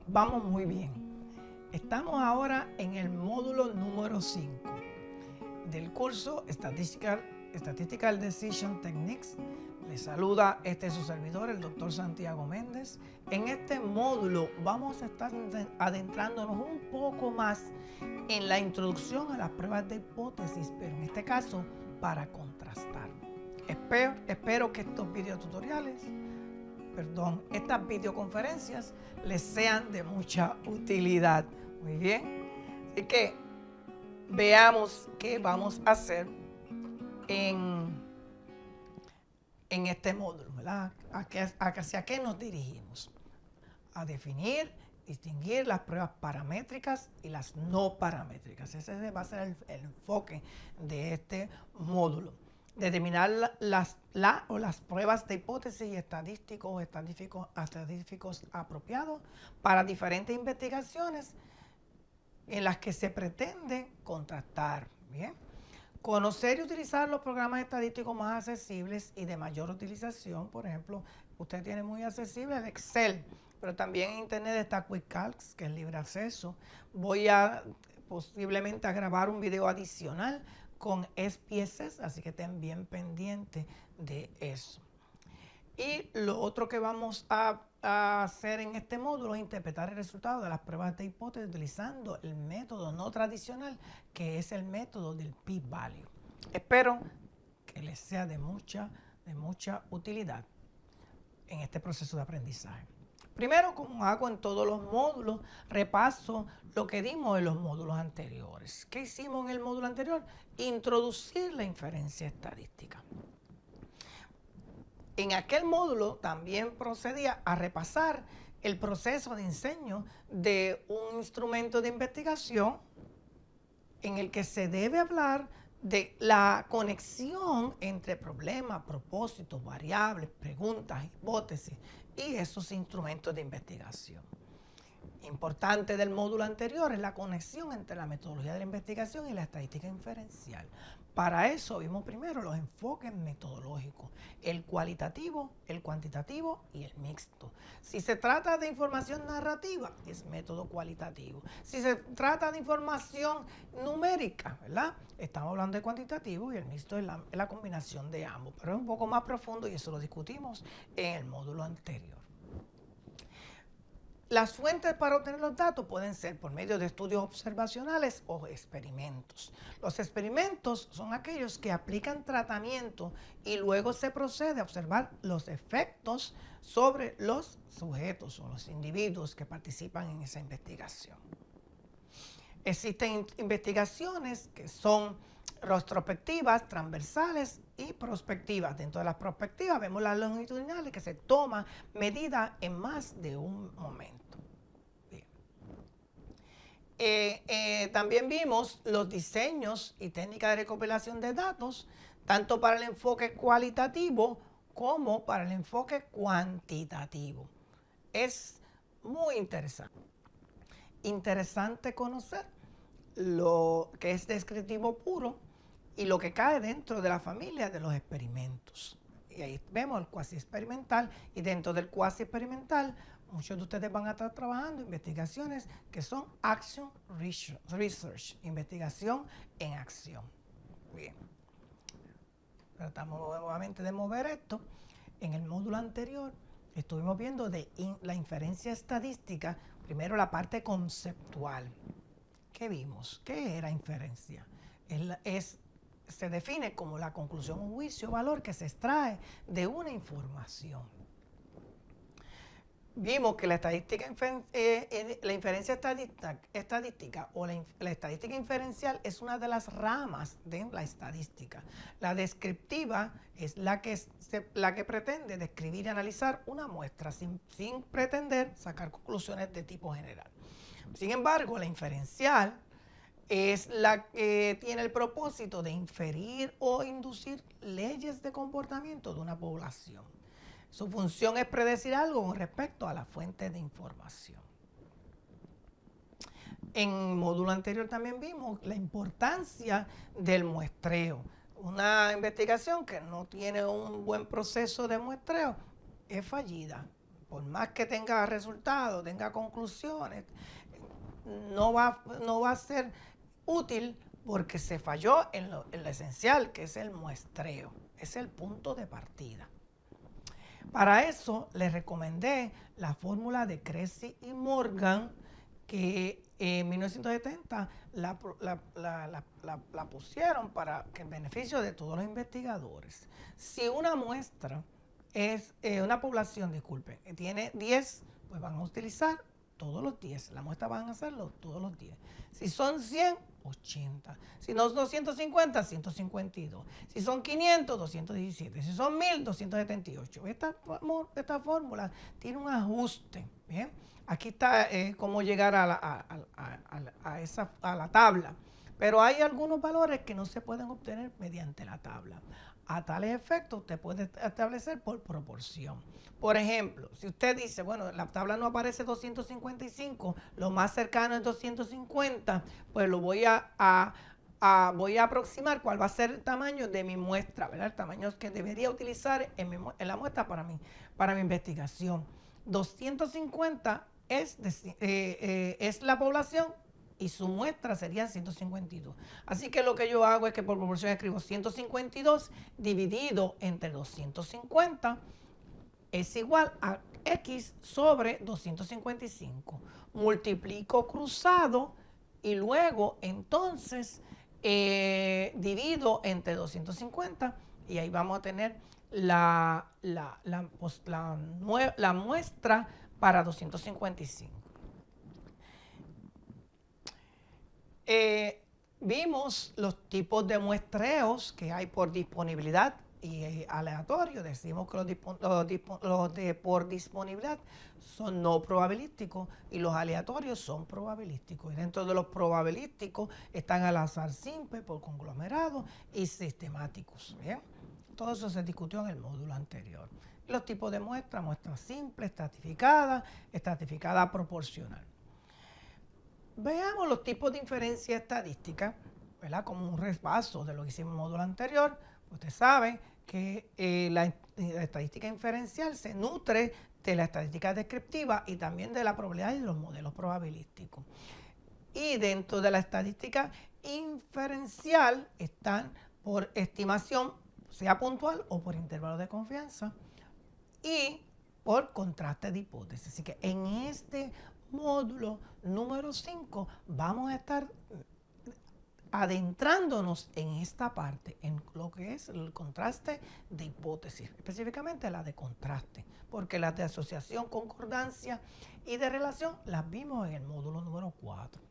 Vamos muy bien. Estamos ahora en el módulo número 5 del curso Statistical Decision Techniques. Les saluda su servidor, el doctor Santiago Méndez. En este módulo vamos a estar adentrándonos un poco más en la introducción a las pruebas de hipótesis, pero en este caso para contrastar. Espero que estos estas videoconferencias les sean de mucha utilidad. Muy bien. Así que veamos qué vamos a hacer en este módulo, ¿verdad? ¿Hacia qué nos dirigimos? A definir, distinguir las pruebas paramétricas y las no paramétricas. Ese va a ser el enfoque de este módulo. Determinar las pruebas de hipótesis y estadísticos apropiados para diferentes investigaciones en las que se pretende contrastar. Bien. Conocer y utilizar los programas estadísticos más accesibles y de mayor utilización. Por ejemplo, usted tiene muy accesible el Excel, pero también en Internet está QuickCalcs, que es libre acceso. Voy a posiblemente a grabar un video adicional con SPSS, así que estén bien pendientes de eso. Y lo otro que vamos a hacer en este módulo es interpretar el resultado de las pruebas de hipótesis utilizando el método no tradicional, que es el método del p-value. Espero que les sea de mucha utilidad en este proceso de aprendizaje. Primero, como hago en todos los módulos, repaso lo que dimos en los módulos anteriores. ¿Qué hicimos en el módulo anterior? Introducir la inferencia estadística. En aquel módulo también procedía a repasar el proceso de diseño de un instrumento de investigación en el que se debe hablar de la conexión entre problemas, propósitos, variables, preguntas, hipótesis y esos instrumentos de investigación. Importante del módulo anterior es la conexión entre la metodología de la investigación y la estadística inferencial. Para eso vimos primero los enfoques metodológicos, el cualitativo, el cuantitativo y el mixto. Si se trata de información narrativa, es método cualitativo. Si se trata de información numérica, ¿verdad? Estamos hablando de cuantitativo y el mixto es la combinación de ambos, pero es un poco más profundo y eso lo discutimos en el módulo anterior. Las fuentes para obtener los datos pueden ser por medio de estudios observacionales o experimentos. Los experimentos son aquellos que aplican tratamiento y luego se procede a observar los efectos sobre los sujetos o los individuos que participan en esa investigación. Existen investigaciones que son retrospectivas, transversales y prospectivas. Dentro de las prospectivas vemos las longitudinales que se toman medidas en más de un momento. Bien. También vimos los diseños y técnicas de recopilación de datos, tanto para el enfoque cualitativo como para el enfoque cuantitativo. Es muy interesante. Interesante conocer lo que es descriptivo puro y lo que cae dentro de la familia de los experimentos. Y ahí vemos el cuasi experimental, y dentro del cuasi experimental muchos de ustedes van a estar trabajando investigaciones que son action research, investigación en acción. Bien. Tratamos nuevamente de mover esto. En el módulo anterior estuvimos viendo la inferencia estadística, primero la parte conceptual. ¿Qué vimos? ¿Qué era inferencia? Se define como la conclusión, un juicio o valor que se extrae de una información. Vimos que la inferencia estadística o la estadística inferencial es una de las ramas de la estadística. La descriptiva es la que pretende describir y analizar una muestra sin pretender sacar conclusiones de tipo general. Sin embargo, la inferencial es la que tiene el propósito de inferir o inducir leyes de comportamiento de una población. Su función es predecir algo con respecto a la fuente de información. En el módulo anterior también vimos la importancia del muestreo. Una investigación que no tiene un buen proceso de muestreo es fallida. por más que tenga resultados, tenga conclusiones, no va a ser útil porque se falló en lo esencial, que es el muestreo, es el punto de partida. Para eso les recomendé la fórmula de Cressy y Morgan, que en 1970 la pusieron para que en beneficio de todos los investigadores. Si una muestra es una población, disculpen, tiene 10, pues van a utilizar todos los 10. La muestra van a hacerlo todos los 10. Si son 100, 80. Si no son 250, 152. Si son 500, 217. Si son 1000, 278. Esta fórmula tiene un ajuste. ¿Bien? Aquí está cómo llegar a la tabla. Pero hay algunos valores que no se pueden obtener mediante la tabla. A tales efectos usted puede establecer por proporción. Por ejemplo, si usted dice, bueno, la tabla no aparece 255, lo más cercano es 250, pues lo voy a aproximar cuál va a ser el tamaño de mi muestra, ¿verdad? El tamaño que debería utilizar en la muestra para mi investigación. 250 es la población y su muestra sería 152. Así que lo que yo hago es que por proporción escribo 152 dividido entre 250 es igual a X sobre 255. Multiplico cruzado y luego entonces divido entre 250 y ahí vamos a tener la muestra para 255. Vimos los tipos de muestreos que hay por disponibilidad y aleatorio. Decimos que los de por disponibilidad son no probabilísticos y los aleatorios son probabilísticos. Y dentro de los probabilísticos están al azar simple, por conglomerado y sistemáticos. ¿Bien? Todo eso se discutió en el módulo anterior. Los tipos de muestra simple, estratificada proporcional. Veamos los tipos de inferencia estadística, ¿verdad? Como un repaso de lo que hicimos en el módulo anterior. Usted sabe que la estadística inferencial se nutre de la estadística descriptiva y también de la probabilidad y de los modelos probabilísticos. Y dentro de la estadística inferencial están por estimación, sea puntual o por intervalo de confianza, y por contraste de hipótesis. Así que en este módulo número 5 vamos a estar adentrándonos en esta parte, en lo que es el contraste de hipótesis, específicamente la de contraste, porque las de asociación, concordancia y de relación las vimos en el módulo número 4.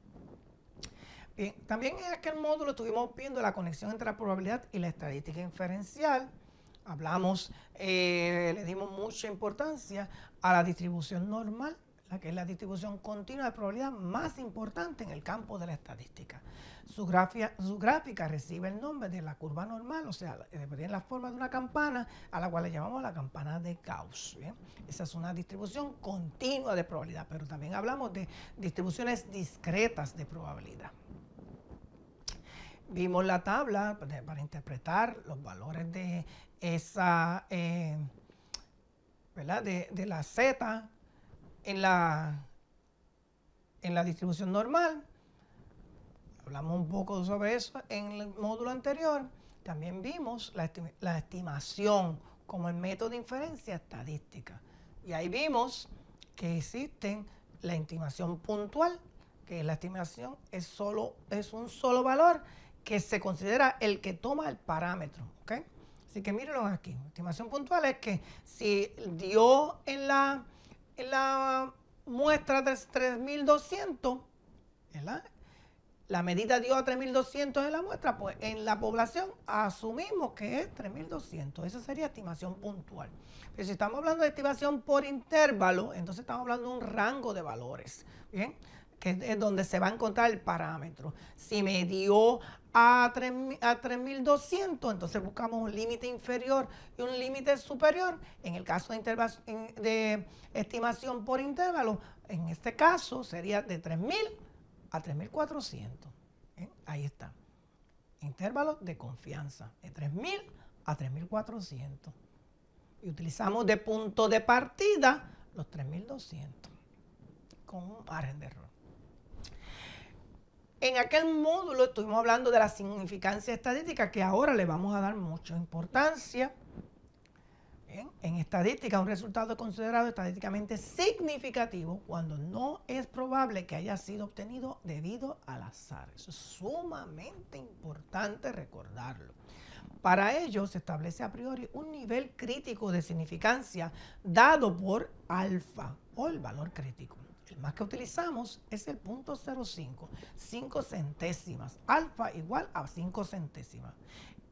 Bien, también en aquel módulo estuvimos viendo la conexión entre la probabilidad y la estadística inferencial. Hablamos, le dimos mucha importancia a la distribución normal, la que es la distribución continua de probabilidad más importante en el campo de la estadística. Su gráfica recibe el nombre de la curva normal, o sea, en la forma de una campana, a la cual le llamamos la campana de Gauss. ¿Bien? Esa es una distribución continua de probabilidad, pero también hablamos de distribuciones discretas de probabilidad. Vimos la tabla para interpretar los valores de esa, ¿verdad? De la Z en la distribución normal. Hablamos un poco sobre eso en el módulo anterior. También vimos la estimación como el método de inferencia estadística. Y ahí vimos que existen la estimación puntual, que la estimación es un solo valor que se considera el que toma el parámetro. ¿Okay? Así que mírenlo aquí. Estimación puntual es que si dio en la muestra de 3200, ¿verdad? La medida dio a 3200 en la muestra, pues en la población asumimos que es 3200. Esa sería estimación puntual. Pero si estamos hablando de estimación por intervalo, entonces estamos hablando de un rango de valores, ¿bien? Que es donde se va a encontrar el parámetro. Si me dio a 3200, entonces buscamos un límite inferior y un límite superior. En el caso de estimación por intervalo, en este caso sería de 3000 a 3400. Ahí está. Intervalos de confianza, de 3000 a 3400. Y utilizamos de punto de partida los 3200, con un margen de error. En aquel módulo estuvimos hablando de la significancia estadística, que ahora le vamos a dar mucha importancia. Bien, en estadística, un resultado es considerado estadísticamente significativo cuando no es probable que haya sido obtenido debido al azar. Eso es sumamente importante recordarlo. Para ello se establece a priori un nivel crítico de significancia dado por alfa, o el valor crítico. El más que utilizamos es el 0.05, 5 centésimas. Alfa igual a 5 centésimas.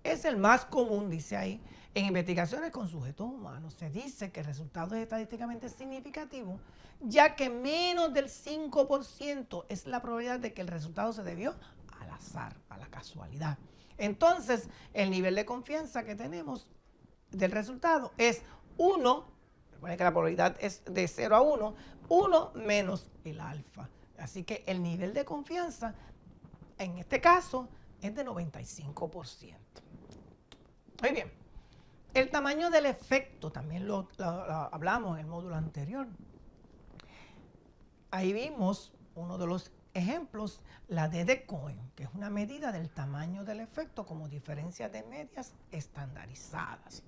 Es el más común, dice ahí. En investigaciones con sujetos humanos se dice que el resultado es estadísticamente significativo, ya que menos del 5% es la probabilidad de que el resultado se debió al azar, a la casualidad. Entonces, el nivel de confianza que tenemos del resultado es 1, recuerden que la probabilidad es de 0 a 1, 1 menos el alfa. Así que el nivel de confianza, en este caso, es de 95%. Muy bien. El tamaño del efecto, también lo hablamos en el módulo anterior. Ahí vimos uno de los ejemplos, la D de Cohen, que es una medida del tamaño del efecto como diferencia de medias estandarizadas.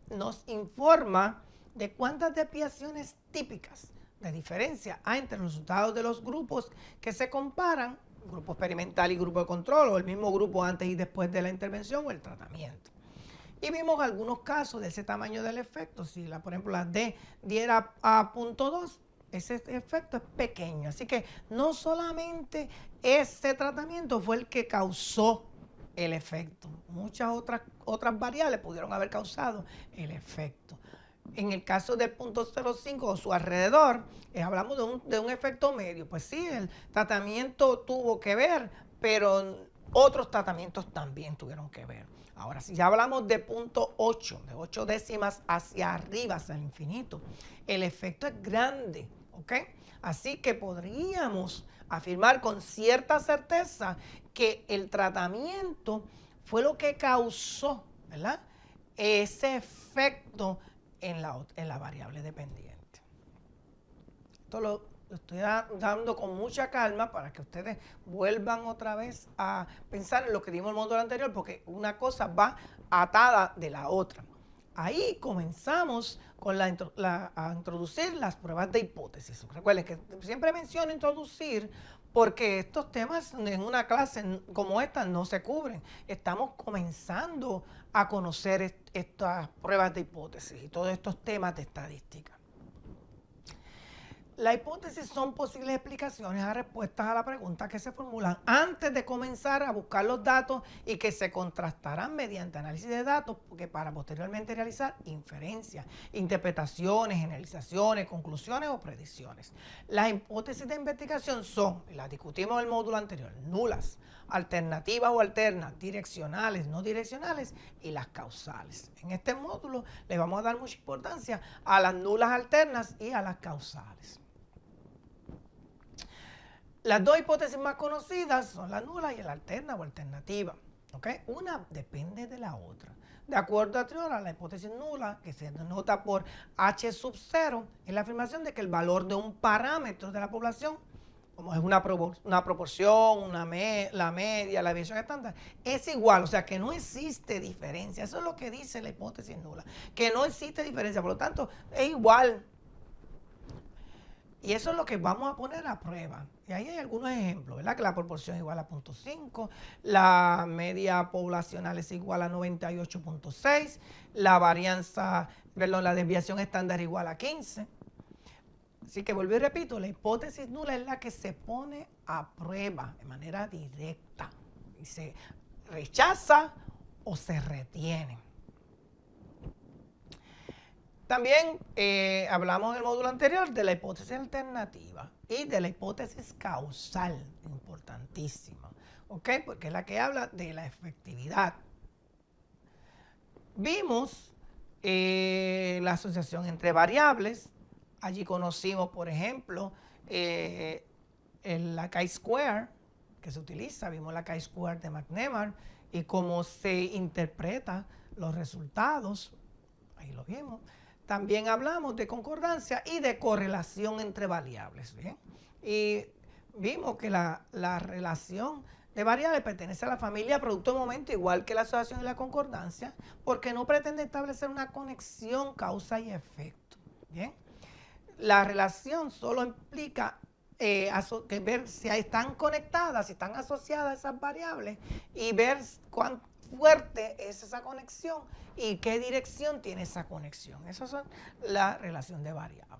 Nos informa de cuántas desviaciones típicas de diferencia hay entre los resultados de los grupos que se comparan, grupo experimental y grupo de control, o el mismo grupo antes y después de la intervención o el tratamiento. Y vimos algunos casos de ese tamaño del efecto. Si, por ejemplo, la D diera a 0.2, ese efecto es pequeño. Así que no solamente ese tratamiento fue el que causó el efecto. Muchas otras variables pudieron haber causado el efecto. En el caso del 0.05 o su alrededor, hablamos de un efecto medio. Pues sí, el tratamiento tuvo que ver, pero otros tratamientos también tuvieron que ver. Ahora, si ya hablamos de 0.8, de 8 décimas hacia arriba, hacia el infinito, el efecto es grande, ¿ok? Así que podríamos afirmar con cierta certeza que el tratamiento fue lo que causó, ¿verdad?, ese efecto en la variable dependiente. Esto lo estoy dando con mucha calma para que ustedes vuelvan otra vez a pensar en lo que dimos en el módulo anterior, porque una cosa va atada de la otra. Ahí comenzamos con a introducir las pruebas de hipótesis. Recuerden que siempre menciono introducir porque estos temas en una clase como esta no se cubren. Estamos comenzando a conocer estas pruebas de hipótesis y todos estos temas de estadística. Las hipótesis son posibles explicaciones a respuestas a la pregunta que se formulan antes de comenzar a buscar los datos y que se contrastarán mediante análisis de datos para posteriormente realizar inferencias, interpretaciones, generalizaciones, conclusiones o predicciones. Las hipótesis de investigación son, las discutimos en el módulo anterior, nulas, alternativas o alternas, direccionales, no direccionales y las causales. En este módulo le vamos a dar mucha importancia a las nulas alternas y a las causales. Las dos hipótesis más conocidas son la nula y la alterna o alternativa. ¿Okay? Una depende de la otra. De acuerdo a Triora, la hipótesis nula, que se denota por H sub 0, es la afirmación de que el valor de un parámetro de la población, como es una proporción, la media, la desviación estándar, es igual, o sea que no existe diferencia. Eso es lo que dice la hipótesis nula, que no existe diferencia, por lo tanto es igual. Y eso es lo que vamos a poner a prueba. Y ahí hay algunos ejemplos, ¿verdad? Que la proporción es igual a 0.5, la media poblacional es igual a 98.6, la desviación estándar es igual a 15. Así que vuelvo y repito, la hipótesis nula es la que se pone a prueba de manera directa y se rechaza o se retiene. También hablamos en el módulo anterior de la hipótesis alternativa y de la hipótesis causal, importantísima, ¿ok? Porque es la que habla de la efectividad. Vimos la asociación entre variables. Allí conocimos, por ejemplo, la chi-square que se utiliza. Vimos la chi-square de McNemar y cómo se interpreta los resultados. Ahí lo vimos. También hablamos de concordancia y de correlación entre variables. ¿Bien? Y vimos que la relación de variables pertenece a la familia producto de momento, igual que la asociación y la concordancia, porque no pretende establecer una conexión causa y efecto. ¿Bien? La relación solo implica que ver si están conectadas, si están asociadas esas variables y ver cuán fuerte es esa conexión y qué dirección tiene esa conexión. Esas son la relación de variables.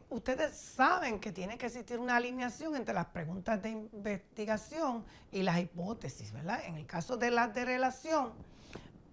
Ustedes saben que tiene que existir una alineación entre las preguntas de investigación y las hipótesis, ¿verdad? En el caso de las de relación,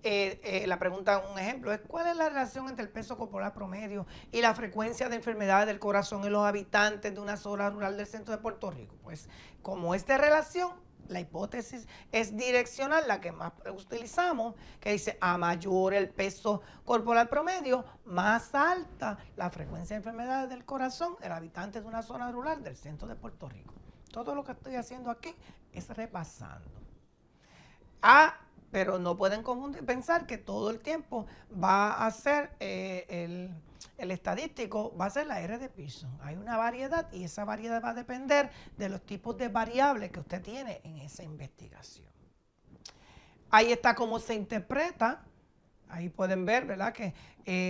la pregunta, un ejemplo, es ¿cuál es la relación entre el peso corporal promedio y la frecuencia de enfermedades del corazón en los habitantes de una zona rural del centro de Puerto Rico? Pues como es de relación, la hipótesis es direccional, la que más utilizamos, que dice a mayor el peso corporal promedio, más alta la frecuencia de enfermedades del corazón en habitantes de una zona rural del centro de Puerto Rico. Todo lo que estoy haciendo aquí es repasando. Pero no pueden pensar que todo el tiempo va a ser el estadístico, va a ser la R de Pearson. Hay una variedad y esa variedad va a depender de los tipos de variables que usted tiene en esa investigación. Ahí está cómo se interpreta. Ahí pueden ver, ¿verdad?, que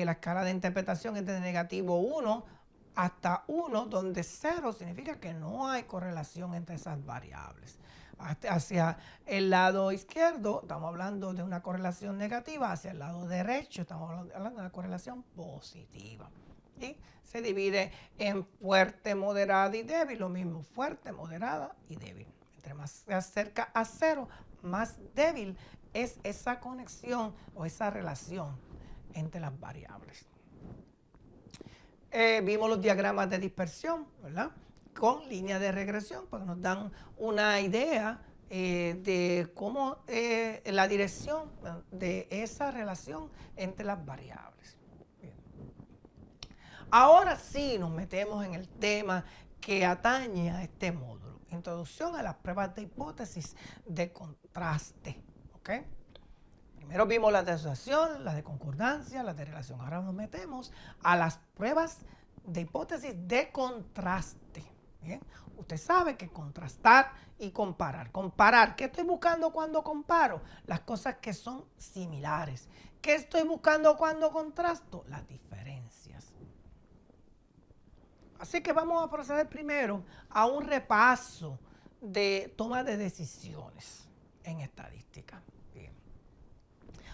la escala de interpretación es de negativo 1 hasta 1, donde 0 significa que no hay correlación entre esas variables. Hacia el lado izquierdo estamos hablando de una correlación negativa, hacia el lado derecho estamos hablando de una correlación positiva. Y se divide en fuerte, moderada y débil, lo mismo, fuerte, moderada y débil. Entre más se acerca a 0, más débil es esa conexión o esa relación entre las variables. Vimos los diagramas de dispersión, ¿verdad?, con líneas de regresión, porque nos dan una idea de cómo la dirección de esa relación entre las variables. Bien. Ahora sí nos metemos en el tema que atañe a este módulo, introducción a las pruebas de hipótesis de contraste. ¿Okay? Primero vimos las de asociación, las de concordancia, las de relación. Ahora nos metemos a las pruebas de hipótesis de contraste. Bien, usted sabe que contrastar y comparar. Comparar, ¿qué estoy buscando cuando comparo? Las cosas que son similares. ¿Qué estoy buscando cuando contrasto? Las diferencias. Así que vamos a proceder primero a un repaso de toma de decisiones en estadística. Bien.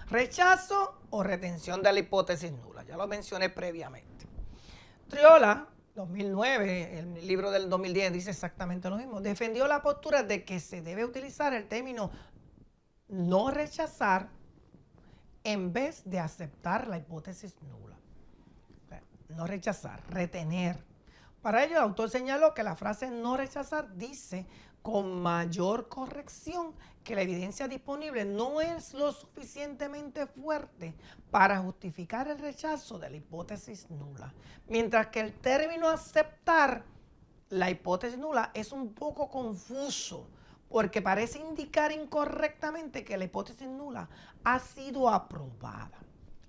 Rechazo o retención de la hipótesis nula. Ya lo mencioné previamente. Triola, 2009, el libro del 2010 dice exactamente lo mismo. Defendió la postura de que se debe utilizar el término no rechazar en vez de aceptar la hipótesis nula. No rechazar, retener. Para ello, el autor señaló que la frase no rechazar dice con mayor corrección que la evidencia disponible no es lo suficientemente fuerte para justificar el rechazo de la hipótesis nula. Mientras que el término aceptar la hipótesis nula es un poco confuso porque parece indicar incorrectamente que la hipótesis nula ha sido aprobada.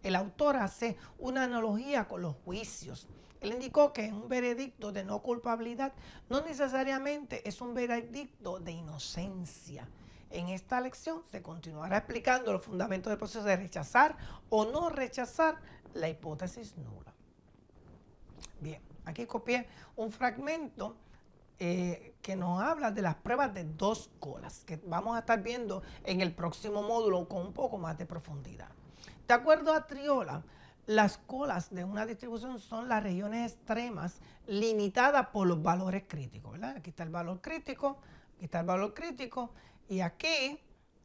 El autor hace una analogía con los juicios. Él indicó que un veredicto de no culpabilidad no necesariamente es un veredicto de inocencia. En esta lección se continuará explicando los fundamentos del proceso de rechazar o no rechazar la hipótesis nula. Bien, aquí copié un fragmento que nos habla de las pruebas de dos colas, que vamos a estar viendo en el próximo módulo con un poco más de profundidad. De acuerdo a Triola, las colas de una distribución son las regiones extremas limitadas por los valores críticos, ¿verdad? Aquí está el valor crítico, aquí está el valor crítico, y aquí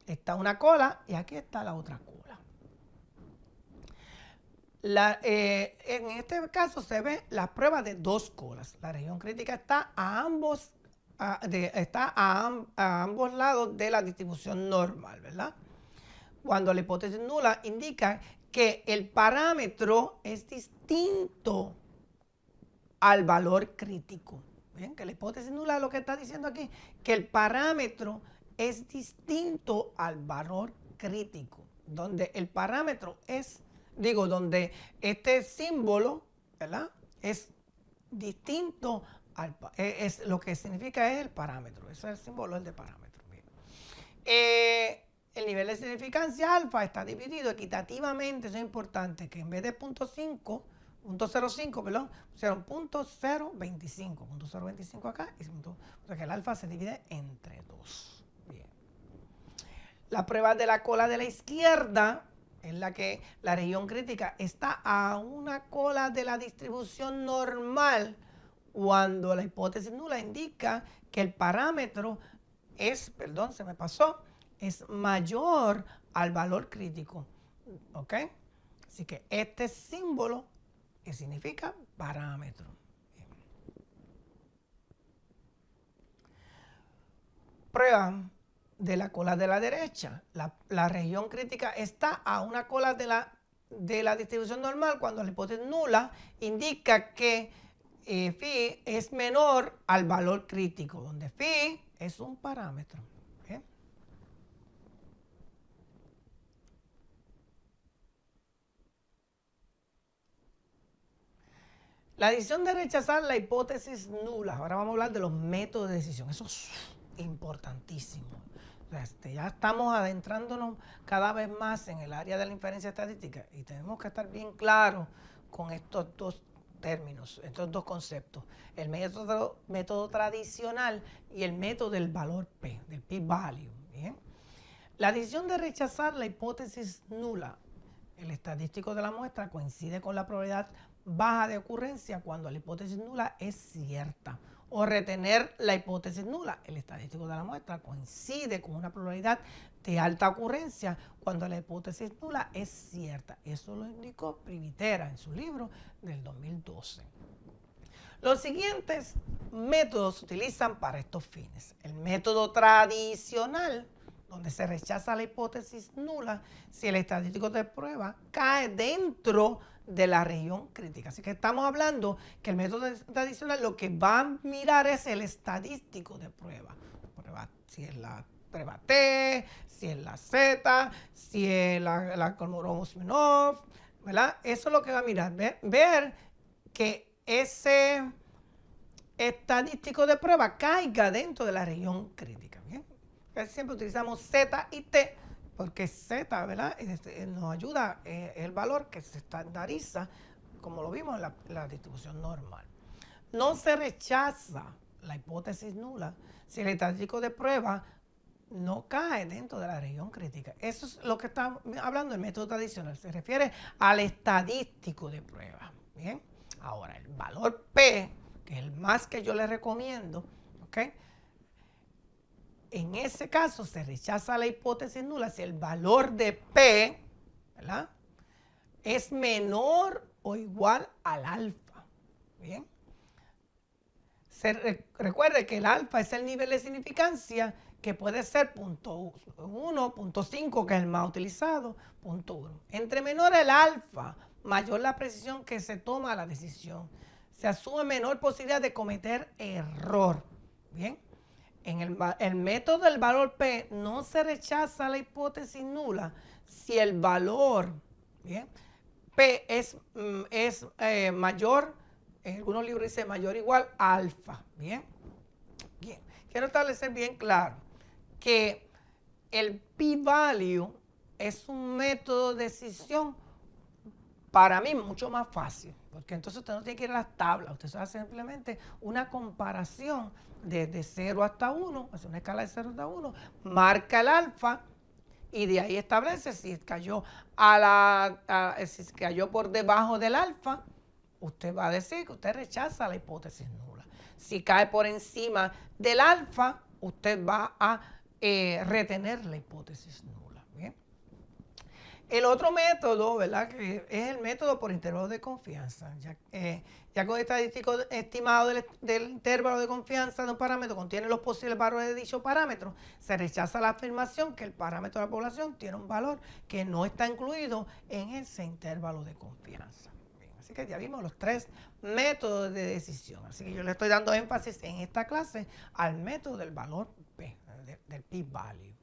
está una cola y aquí está la otra cola. En este caso se ve la prueba de dos colas. La región crítica está a ambos lados de la distribución normal, ¿verdad? Cuando la hipótesis nula indica que el parámetro es distinto al valor crítico. ¿Ven? Que la hipótesis nula lo que está diciendo aquí, que el parámetro es distinto al valor crítico, donde el parámetro es donde este símbolo, ¿verdad?, es distinto lo que significa es el parámetro. Ese es el símbolo del de parámetro. El nivel de significancia alfa está dividido equitativamente. Eso es importante, que en vez de 0.05, perdón, pusieron 0.025 acá, o sea que el alfa se divide entre 2. Bien. La prueba de la cola de la izquierda es la que la región crítica está a una cola de la distribución normal cuando la hipótesis nula indica que el parámetro es mayor al valor crítico. ¿Ok? Así que este símbolo que significa parámetro. Bien. Prueba de la cola de la derecha. La región crítica está a una cola de la distribución normal cuando la hipótesis nula indica que phi es menor al valor crítico, donde phi es un parámetro. ¿Bien? La decisión de rechazar la hipótesis nula. Ahora vamos a hablar de los métodos de decisión. Eso es importantísimo. Ya estamos adentrándonos cada vez más en el área de la inferencia estadística y tenemos que estar bien claros con estos dos términos, estos dos conceptos. El método tradicional y el método del valor P, del p-value. ¿Bien? La decisión de rechazar la hipótesis nula, el estadístico de la muestra coincide con la probabilidad baja de ocurrencia cuando la hipótesis nula es cierta. O retener la hipótesis nula, el estadístico de la muestra coincide con una probabilidad de alta ocurrencia cuando la hipótesis nula es cierta. Eso lo indicó Privitera en su libro del 2012. Los siguientes métodos se utilizan para estos fines. El método tradicional, donde se rechaza la hipótesis nula si el estadístico de prueba cae dentro de la región crítica. Así que estamos hablando que el método tradicional lo que va a mirar es el estadístico de prueba. Si es la prueba T, si es la Z, si es la Kolmogorov-Smirnov, ¿verdad? Eso es lo que va a mirar. Ver que ese estadístico de prueba caiga dentro de la región crítica. ¿Bien? Casi siempre utilizamos Z y T porque Z, ¿verdad?, nos ayuda, el valor que se estandariza, como lo vimos en la distribución normal. No se rechaza la hipótesis nula si el estadístico de prueba no cae dentro de la región crítica. Eso es lo que está hablando el método tradicional. Se refiere al estadístico de prueba. Bien. Ahora, el valor P, que es el más que yo les recomiendo, ¿ok? En ese caso se rechaza la hipótesis nula si el valor de P, ¿verdad?, es menor o igual al alfa. Bien. Recuerde que el alfa es el nivel de significancia que puede ser 0.1, 0.5, que es el más utilizado, 0.1. Entre menor el alfa, mayor la precisión que se toma la decisión. Se asume menor posibilidad de cometer error. Bien. En el método del valor P no se rechaza la hipótesis nula si el valor, ¿bien?, P es mayor, en algunos libros dice mayor o igual a alfa. Bien. Bien. Quiero establecer bien claro que el p-value es un método de decisión para mí mucho más fácil, porque entonces usted no tiene que ir a las tablas, usted hace simplemente una comparación desde 0 hasta 1, hace una escala de 0 hasta 1, marca el alfa y de ahí establece si cayó si cayó por debajo del alfa, usted va a decir que usted rechaza la hipótesis nula. Si cae por encima del alfa, usted va a retener la hipótesis nula. ¿Bien? El otro método, ¿verdad?, que es el método por intervalo de confianza. Ya que el estadístico estimado del intervalo de confianza de un parámetro contiene los posibles valores de dicho parámetro, se rechaza la afirmación que el parámetro de la población tiene un valor que no está incluido en ese intervalo de confianza. Bien, así que ya vimos los tres métodos de decisión. Así que yo le estoy dando énfasis en esta clase al método del valor P, del p-value.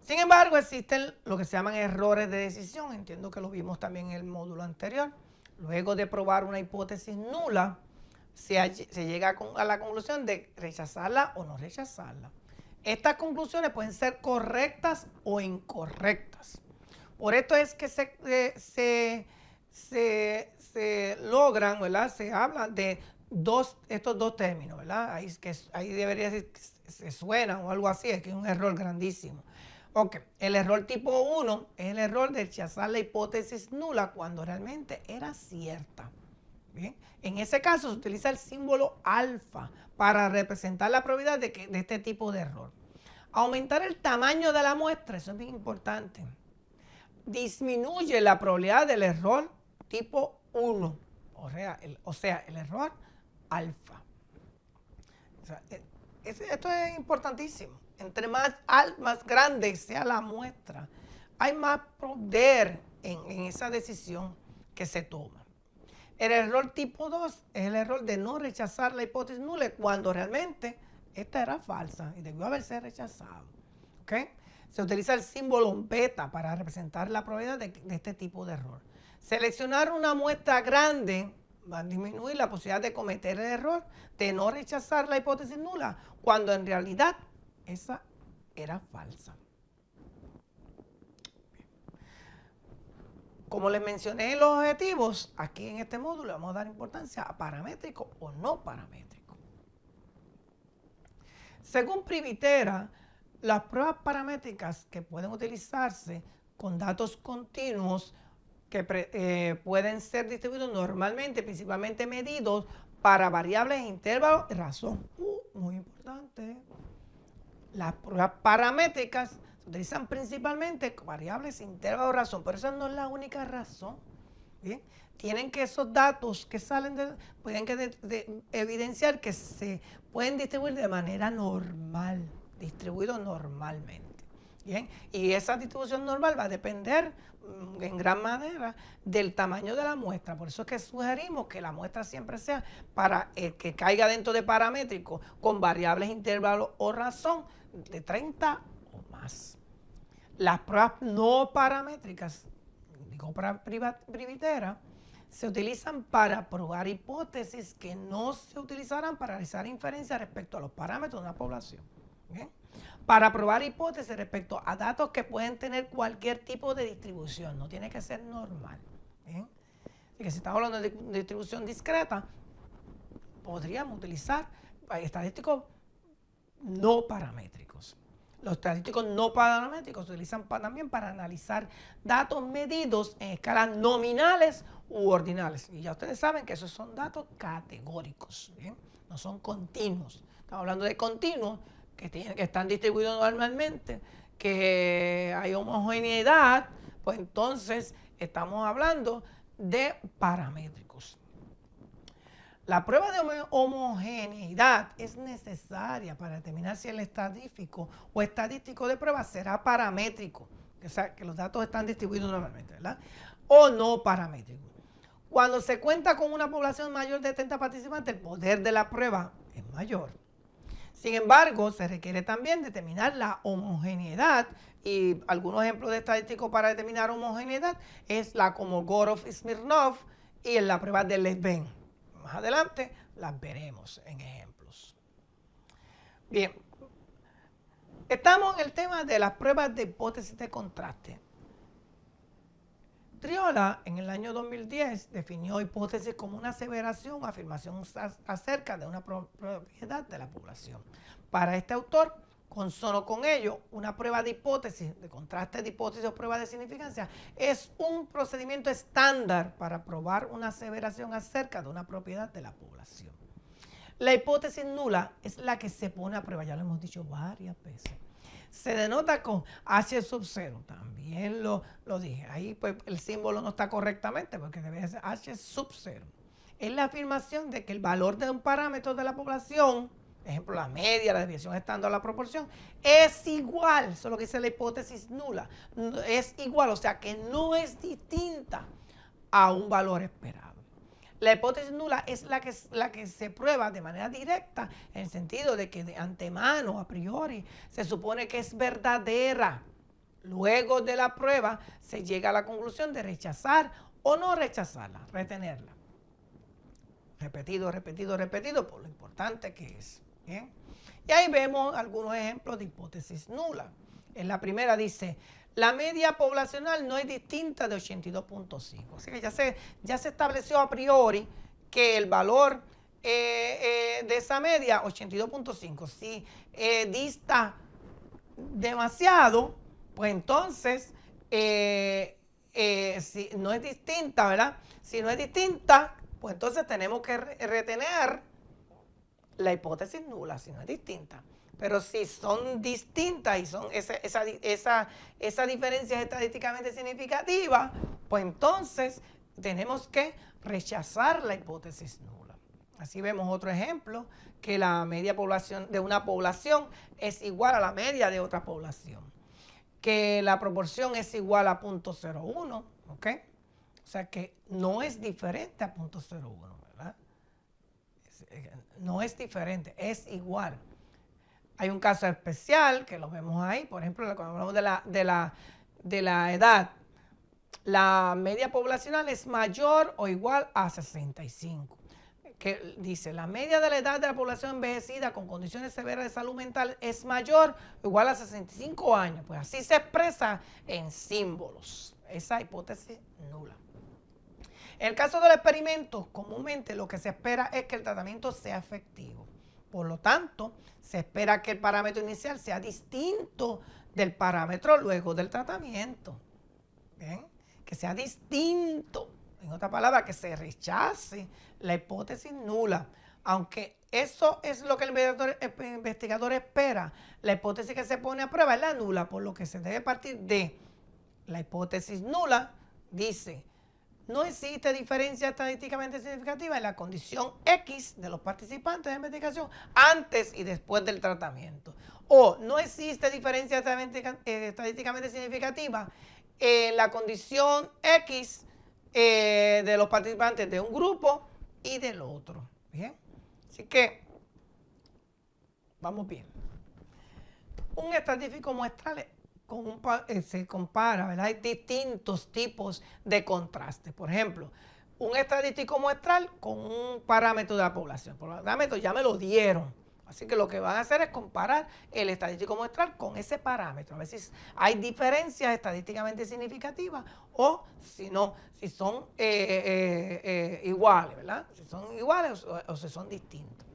Sin embargo, existen lo que se llaman errores de decisión. Entiendo que lo vimos también en el módulo anterior. Luego de probar una hipótesis nula, se llega a la conclusión de rechazarla o no rechazarla. Estas conclusiones pueden ser correctas o incorrectas. Por esto es que se logran, ¿verdad? Se habla de estos dos términos, ¿verdad? Ahí debería decir que se suenan o algo así, es que es un error grandísimo. Ok, el error tipo 1 es el error de rechazar la hipótesis nula cuando realmente era cierta. Bien, en ese caso se utiliza el símbolo alfa para representar la probabilidad de este tipo de error. Aumentar el tamaño de la muestra, eso es bien importante. Disminuye la probabilidad del error tipo 1, o sea, el error alfa. O sea, esto es importantísimo. Entre más grande sea la muestra, hay más poder en esa decisión que se toma. El error tipo 2 es el error de no rechazar la hipótesis nula cuando realmente esta era falsa y debió haberse rechazado. ¿Okay? Se utiliza el símbolo beta para representar la probabilidad de este tipo de error. Seleccionar una muestra grande va a disminuir la posibilidad de cometer el error de no rechazar la hipótesis nula cuando en realidad esa era falsa. Como les mencioné en los objetivos, aquí en este módulo vamos a dar importancia a paramétrico o no paramétrico. Según Privitera, las pruebas paramétricas que pueden utilizarse con datos continuos que pueden ser distribuidos normalmente, principalmente medidos para variables, intervalos y razón. Muy importante. Las pruebas paramétricas se utilizan principalmente con variables, intervalos y razón, pero esa no es la única razón. ¿Bien? Tienen que esos datos que salen pueden evidenciar que se pueden distribuir de manera normal, distribuidos normalmente. ¿Bien? Y esa distribución normal va a depender en gran manera del tamaño de la muestra. Por eso es que sugerimos que la muestra siempre sea para que caiga dentro de paramétricos con variables, intervalos o razón de 30 o más. Las pruebas no paramétricas, digo para Privitera, se utilizan para probar hipótesis que no se utilizarán para realizar inferencias respecto a los parámetros de una población. ¿Bien? Para probar hipótesis respecto a datos que pueden tener cualquier tipo de distribución, no tiene que ser normal. ¿Bien? Así que si estamos hablando de distribución discreta, podríamos utilizar estadísticos no paramétricos. Los estadísticos no paramétricos se utilizan también para analizar datos medidos en escalas nominales u ordinales. Y ya ustedes saben que esos son datos categóricos, ¿bien? No son continuos. Estamos hablando de continuos que están distribuidos normalmente, que hay homogeneidad, pues entonces estamos hablando de paramétricos. La prueba de homogeneidad es necesaria para determinar si el estadístico o estadístico de prueba será paramétrico, o sea, que los datos están distribuidos normalmente, ¿verdad? O no paramétrico. Cuando se cuenta con una población mayor de 30 participantes, el poder de la prueba es mayor. Sin embargo, se requiere también determinar la homogeneidad y algunos ejemplos de estadísticos para determinar homogeneidad es la Kolmogorov-Smirnov y en la prueba de Lebesgue. Más adelante las veremos en ejemplos. Bien, estamos en el tema de las pruebas de hipótesis de contraste. Triola en el año 2010 definió hipótesis como una aseveración o afirmación acerca de una propiedad de la población. Para este autor, consono con ello, una prueba de hipótesis, de contraste de hipótesis o prueba de significancia, es un procedimiento estándar para probar una aseveración acerca de una propiedad de la población. La hipótesis nula es la que se pone a prueba, ya lo hemos dicho varias veces. Se denota con H sub 0, también lo dije. Ahí pues el símbolo no está correctamente porque debe ser H sub 0. Es la afirmación de que el valor de un parámetro de la población, ejemplo la media, la desviación estándar o la proporción, es igual, eso es lo que dice la hipótesis nula, es igual, o sea que no es distinta a un valor esperado. La hipótesis nula es la que se prueba de manera directa, en el sentido de que de antemano, a priori, se supone que es verdadera. Luego de la prueba se llega a la conclusión de rechazar o no rechazarla, retenerla. Repetido, repetido, repetido, por lo importante que es. ¿Bien? Y ahí vemos algunos ejemplos de hipótesis nula. En la primera dice, la media poblacional no es distinta de 82.5. O sea que ya se estableció a priori que el valor de esa media, 82.5, si dista demasiado, pues entonces, si no es distinta, ¿verdad? Si no es distinta, pues entonces tenemos que retener la hipótesis nula, si no es distinta. Pero si son distintas y son esa diferencia es estadísticamente significativa, pues entonces tenemos que rechazar la hipótesis nula. Así vemos otro ejemplo, que la media población de una población es igual a la media de otra población. Que la proporción es igual a 0.01, ¿ok? O sea que no es diferente a 0.01, ¿verdad? No es diferente, es igual. Hay un caso especial que lo vemos ahí, por ejemplo, cuando hablamos de la edad, la media poblacional es mayor o igual a 65. Que dice, la media de la edad de la población envejecida con condiciones severas de salud mental es mayor o igual a 65 años. Pues así se expresa en símbolos. Esa hipótesis nula. En el caso del experimento, comúnmente lo que se espera es que el tratamiento sea efectivo. Por lo tanto, se espera que el parámetro inicial sea distinto del parámetro luego del tratamiento. ¿Bien? Que sea distinto. En otra palabra, que se rechace la hipótesis nula. Aunque eso es lo que el investigador espera, la hipótesis que se pone a prueba es la nula, por lo que se debe partir de la hipótesis nula. Dice, no existe diferencia estadísticamente significativa en la condición X de los participantes de investigación antes y después del tratamiento. O no existe diferencia estadísticamente significativa en la condición X de los participantes de un grupo y del otro. ¿Bien? Así que, vamos bien. Un estadístico muestral se compara, ¿verdad? Hay distintos tipos de contraste. Por ejemplo, un estadístico muestral con un parámetro de la población. Por el parámetro ya me lo dieron. Así que lo que van a hacer es comparar el estadístico muestral con ese parámetro. A ver si hay diferencias estadísticamente significativas o si no, si son iguales, ¿verdad? Si son iguales o si son distintos.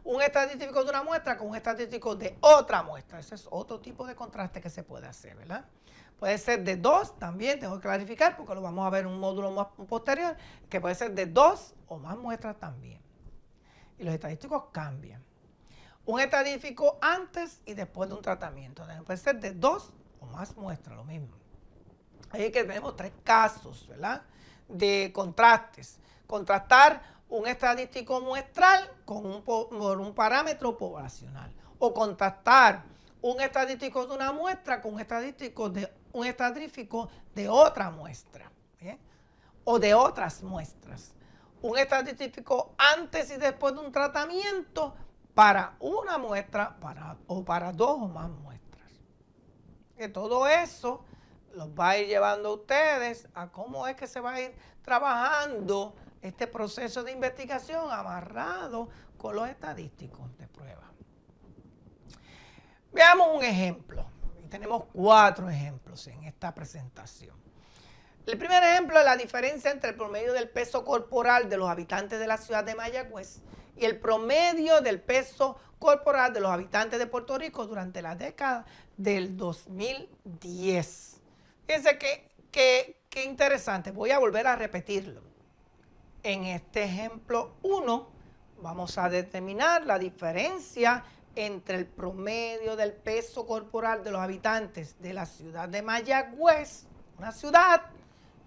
Un estadístico de una muestra con un estadístico de otra muestra. Ese es otro tipo de contraste que se puede hacer, ¿verdad? Puede ser de dos también, tengo que clarificar porque lo vamos a ver en un módulo más posterior, que puede ser de dos o más muestras también. Y los estadísticos cambian. Un estadístico antes y después de un tratamiento. Puede ser de dos o más muestras, lo mismo. Ahí que tenemos tres casos, ¿verdad? De contrastes. Contrastar un estadístico muestral con un parámetro poblacional. O contrastar un estadístico de una muestra con un estadístico de otra muestra. ¿Bien? O de otras muestras. Un estadístico antes y después de un tratamiento para una muestra o para dos o más muestras. Que todo eso los va a ir llevando a ustedes a cómo es que se va a ir trabajando este proceso de investigación amarrado con los estadísticos de prueba. Veamos un ejemplo. Tenemos 4 ejemplos en esta presentación. El primer ejemplo es la diferencia entre el promedio del peso corporal de los habitantes de la ciudad de Mayagüez y el promedio del peso corporal de los habitantes de Puerto Rico durante la década del 2010. Fíjense qué interesante. Voy a volver a repetirlo. En este ejemplo 1 vamos a determinar la diferencia entre el promedio del peso corporal de los habitantes de la ciudad de Mayagüez, una ciudad,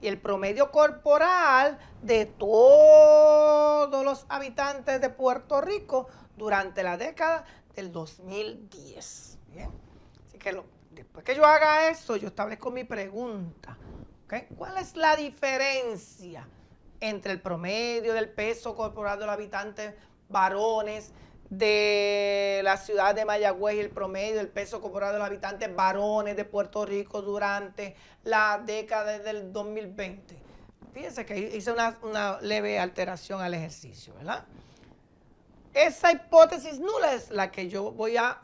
y el promedio corporal de todos los habitantes de Puerto Rico durante la década del 2010. Bien, así que después que yo haga eso, yo establezco mi pregunta. ¿Okay? ¿Cuál es la diferencia entre el promedio del peso corporal de los habitantes varones de la ciudad de Mayagüez y el promedio del peso corporal de los habitantes varones de Puerto Rico durante la década del 2020. Fíjense que hice una leve alteración al ejercicio, ¿verdad? Esa hipótesis nula es la que yo voy a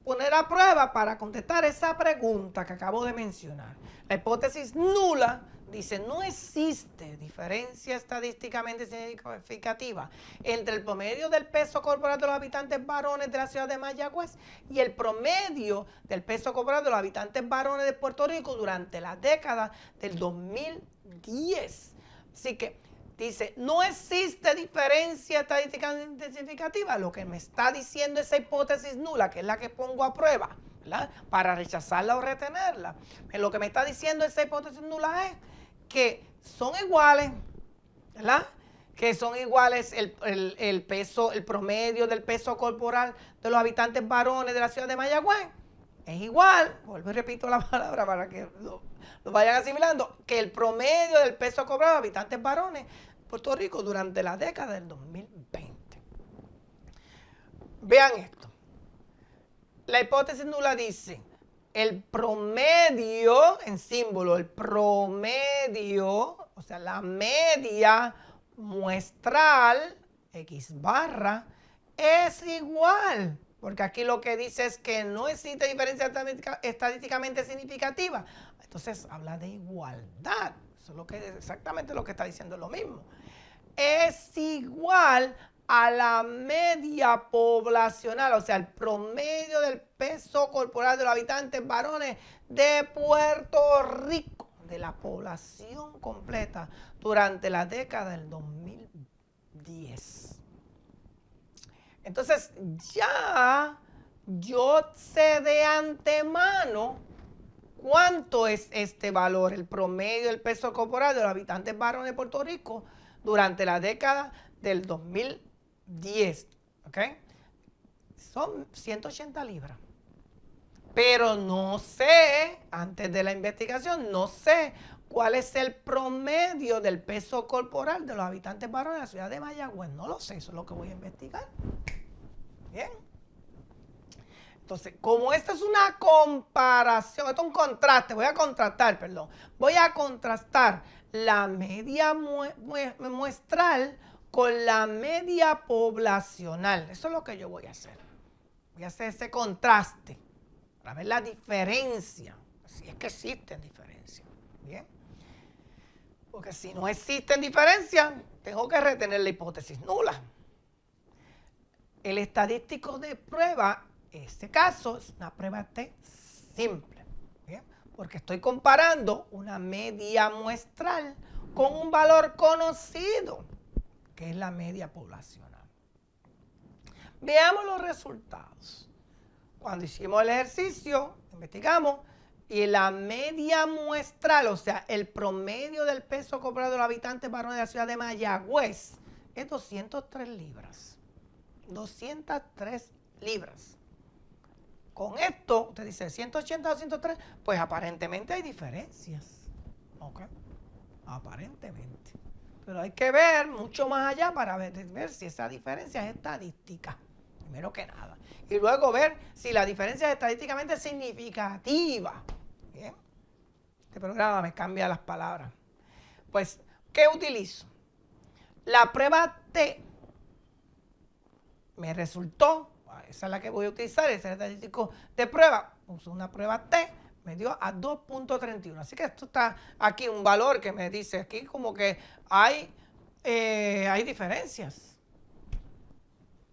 poner a prueba para contestar esa pregunta que acabo de mencionar. La hipótesis nula dice, no existe diferencia estadísticamente significativa entre el promedio del peso corporal de los habitantes varones de la ciudad de Mayagüez y el promedio del peso corporal de los habitantes varones de Puerto Rico durante la década del 2010. Así que dice, no existe diferencia estadísticamente significativa. Lo que me está diciendo esa hipótesis nula, que es la que pongo a prueba, ¿verdad?, para rechazarla o retenerla. Lo que me está diciendo esa hipótesis nula es que son iguales, ¿verdad? Que son iguales el peso, el promedio del peso corporal de los habitantes varones de la ciudad de Mayagüez. Es igual, vuelvo y repito la palabra para que lo vayan asimilando, que el promedio del peso corporal de los habitantes varones de Puerto Rico durante la década del 2020. Vean esto. La hipótesis nula dice, el promedio, en símbolo, el promedio, o sea, la media muestral, X barra, es igual. Porque aquí lo que dice es que no existe diferencia estadísticamente significativa. Entonces habla de igualdad. Eso es lo que, exactamente lo que está diciendo, es lo mismo. Es igual a la media poblacional, o sea, el promedio del peso corporal de los habitantes varones de Puerto Rico, de la población completa, durante la década del 2010. Entonces, ya yo sé de antemano cuánto es este valor, el promedio del peso corporal de los habitantes varones de Puerto Rico durante la década del 2010. ¿Ok? Son 180 libras. Pero no sé, antes de la investigación, no sé cuál es el promedio del peso corporal de los habitantes varones de la ciudad de Mayagüez. No lo sé, eso es lo que voy a investigar. Bien. Entonces, como esto es una comparación, esto es un contraste, voy a contrastar la media muestral con la media poblacional. Eso es lo que yo voy a hacer. Voy a hacer ese contraste para ver la diferencia, si es que existen diferencias. Bien. Porque si no existen diferencias, tengo que retener la hipótesis nula. El estadístico de prueba, en este caso, es una prueba T simple, ¿bien? Porque estoy comparando una media muestral con un valor conocido, que es la media poblacional. Veamos los resultados. Cuando hicimos el ejercicio, investigamos, y la media muestral, o sea, el promedio del peso corporal de los habitantes varones de la ciudad de Mayagüez, es 203 libras. 203 libras. Con esto, usted dice 180 a 203, pues aparentemente hay diferencias. ¿Ok? Aparentemente. Pero hay que ver mucho más allá para ver si esa diferencia es estadística. Primero que nada. Y luego ver si la diferencia es estadísticamente significativa. Bien. Este programa me cambia las palabras. Pues, ¿qué utilizo? La prueba T me resultó, esa es la que voy a utilizar, ese es el estadístico de prueba, uso una prueba T, me dio a 2.31. Así que esto está aquí, un valor que me dice aquí como que hay diferencias.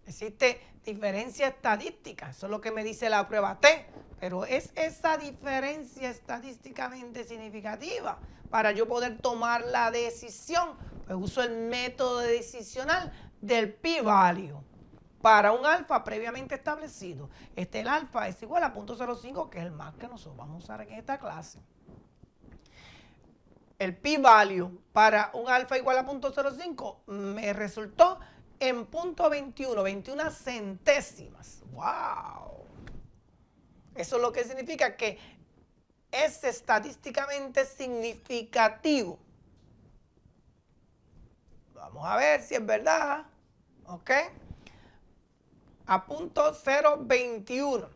Existe diferencia estadística, eso es lo que me dice la prueba T, pero es esa diferencia estadísticamente significativa para yo poder tomar la decisión. Pues uso el método decisional del p-value para un alfa previamente establecido. El alfa es igual a 0.05, que es el más que nosotros vamos a usar en esta clase. El p-value para un alfa igual a 0.05 me resultó en 0.21, 21 centésimas. ¡Wow! Eso es lo que significa que es estadísticamente significativo. Vamos a ver si es verdad. ¿Ok? a .021.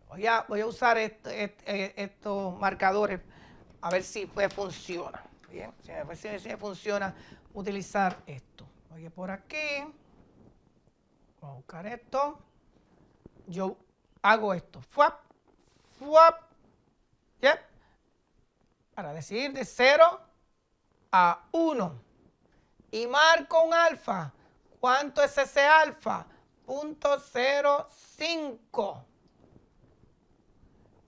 Bueno, voy a usar estos marcadores a ver si funciona. Bien, a ver si funciona utilizar esto. Voy por aquí. Vamos a buscar esto. Yo hago esto. Fuap, fuap. Yep. Para decir de 0 a 1. Y marco un alfa. ¿Cuánto es ese alfa? .05.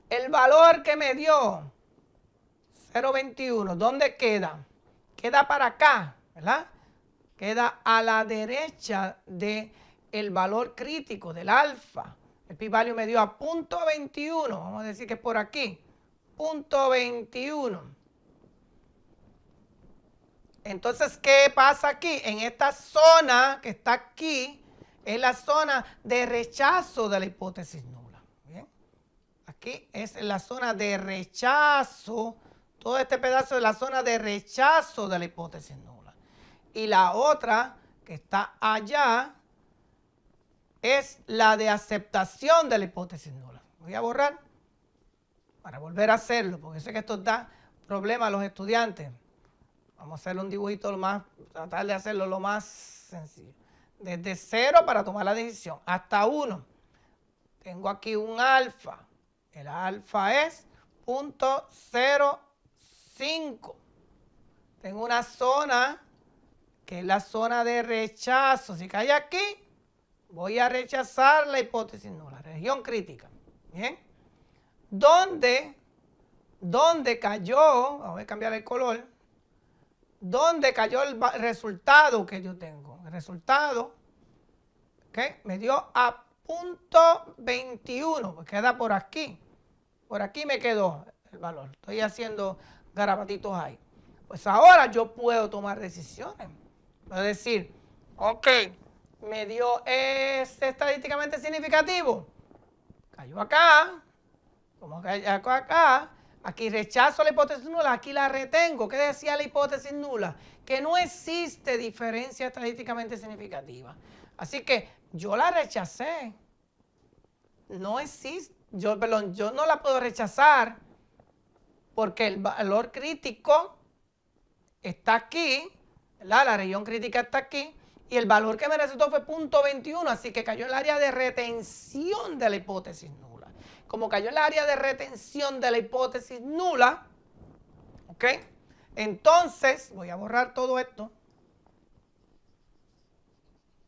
El valor que me dio 0.21, ¿dónde queda? Queda para acá, ¿verdad? Queda a la derecha del valor crítico del alfa. El p-value me dio a .21, vamos a decir que es por aquí, .21. Entonces, ¿qué pasa aquí? En esta zona que está aquí, es la zona de rechazo de la hipótesis nula. ¿Bien? Aquí es la zona de rechazo, todo este pedazo de la zona de rechazo de la hipótesis nula. Y la otra, que está allá, es la de aceptación de la hipótesis nula. Voy a borrar para volver a hacerlo, porque sé que esto da problemas a los estudiantes. Vamos a hacerle un dibujito tratar de hacerlo lo más sencillo. Desde 0 para tomar la decisión hasta 1. Tengo aquí un alfa. El alfa es .05. Tengo una zona que es la zona de rechazo. Si cae aquí, voy a rechazar la hipótesis nula. Región crítica. ¿Bien? ¿Dónde cayó? Vamos a cambiar el color. ¿Dónde cayó el resultado que yo tengo? El resultado, ¿okay? Me dio a .21, pues queda por aquí. Por aquí me quedó el valor. Estoy haciendo garabatitos ahí. Pues ahora yo puedo tomar decisiones. Puedo decir, ok, me dio estadísticamente significativo. Cayó acá. Como cayó acá. Aquí rechazo la hipótesis nula, aquí la retengo. ¿Qué decía la hipótesis nula? Que no existe diferencia estadísticamente significativa. Así que yo la rechacé. No existe, yo no la puedo rechazar porque el valor crítico está aquí, ¿verdad? La región crítica está aquí y el valor que me resultó fue .21, así que cayó en el área de retención de la hipótesis nula. Como cayó en el área de retención de la hipótesis nula, ¿ok? Entonces, voy a borrar todo esto.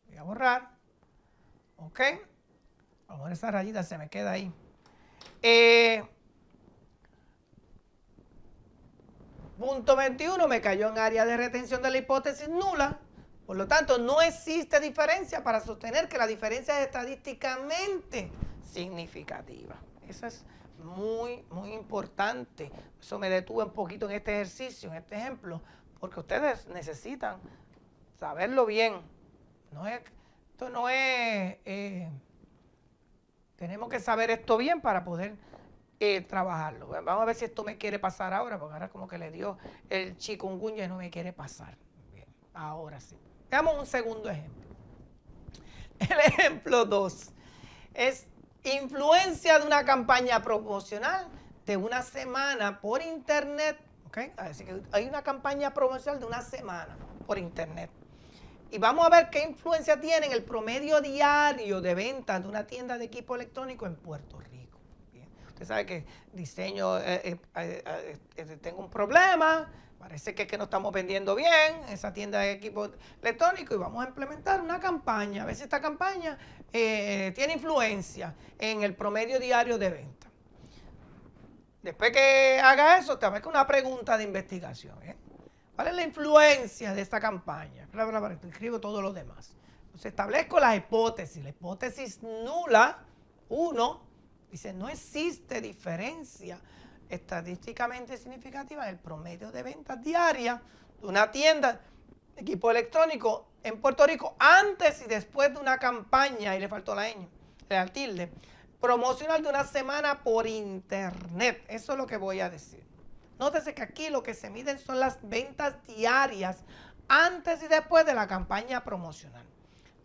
Voy a borrar, ¿ok? Vamos a ver, esa rayita se me queda ahí. Punto 21 me cayó en área de retención de la hipótesis nula. Por lo tanto, no existe diferencia para sostener que la diferencia es estadísticamente significativa. Eso es muy, muy importante. Eso me detuve un poquito en este ejercicio, en este ejemplo, porque ustedes necesitan saberlo bien. Esto no es... tenemos que saber esto bien para poder trabajarlo. Vamos a ver si esto me quiere pasar ahora, porque ahora como que le dio el chikungunya y no me quiere pasar. Bien, ahora sí. Veamos un segundo ejemplo. El ejemplo 2 es influencia de una campaña promocional de una semana por internet. ¿Okay? Así que hay una campaña promocional de una semana por internet. Y vamos a ver qué influencia tiene en el promedio diario de ventas de una tienda de equipo electrónico en Puerto Rico. Bien. Usted sabe que diseño, tengo un problema, parece que no estamos vendiendo bien esa tienda de equipo electrónico y vamos a implementar una campaña, a ver si esta campaña tiene influencia en el promedio diario de venta. Después que haga eso, te hago una pregunta de investigación. ¿Cuál es la influencia de esta campaña? Escribo todo lo demás. Entonces establezco la hipótesis. La hipótesis nula, 1, dice no existe diferencia estadísticamente significativa en el promedio de ventas diarias de una tienda de equipo electrónico en Puerto Rico antes y después de una campaña, y le faltó la ñ, el tilde, promocional de una semana por internet. Eso es lo que voy a decir. Nótese que aquí lo que se miden son las ventas diarias antes y después de la campaña promocional.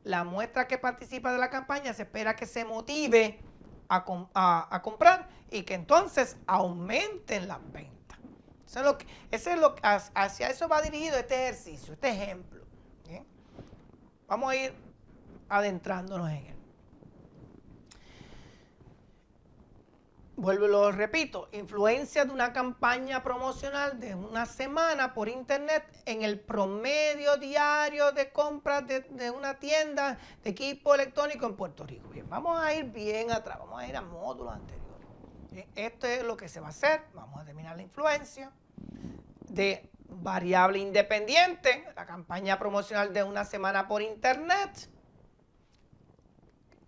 la muestra que participa de la campaña se espera que se motive a comprar y que entonces aumenten las ventas. Hacia eso va dirigido este ejercicio, este ejemplo. ¿Bien? Vamos a ir adentrándonos en él. Vuelvo y lo repito, influencia de una campaña promocional de una semana por internet en el promedio diario de compras de una tienda de equipo electrónico en Puerto Rico. Bien, vamos a ir bien atrás, vamos a ir a módulos anteriores. Bien, esto es lo que se va a hacer, vamos a determinar la influencia de variable independiente, la campaña promocional de una semana por internet,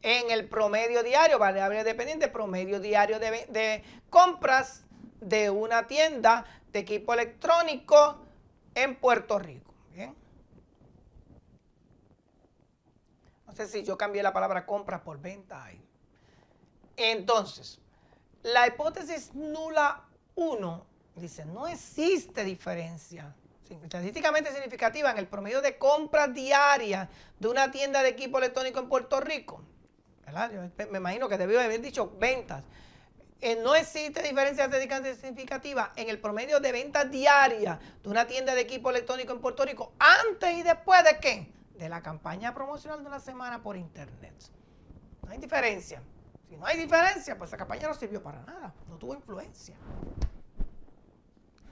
en el promedio diario, variable dependiente, promedio diario de compras de una tienda de equipo electrónico en Puerto Rico. ¿Bien? No sé si yo cambié la palabra compras por venta ahí. Entonces, la hipótesis nula 1 dice, no existe diferencia estadísticamente significativa en el promedio de compras diarias de una tienda de equipo electrónico en Puerto Rico. ¿Verdad? Yo me imagino que debió haber dicho ventas. No existe diferencia estadísticamente significativa en el promedio de ventas diarias de una tienda de equipo electrónico en Puerto Rico antes y después de ¿qué? De la campaña promocional de una semana por internet. No hay diferencia. Si no hay diferencia, pues esa campaña no sirvió para nada, no tuvo influencia.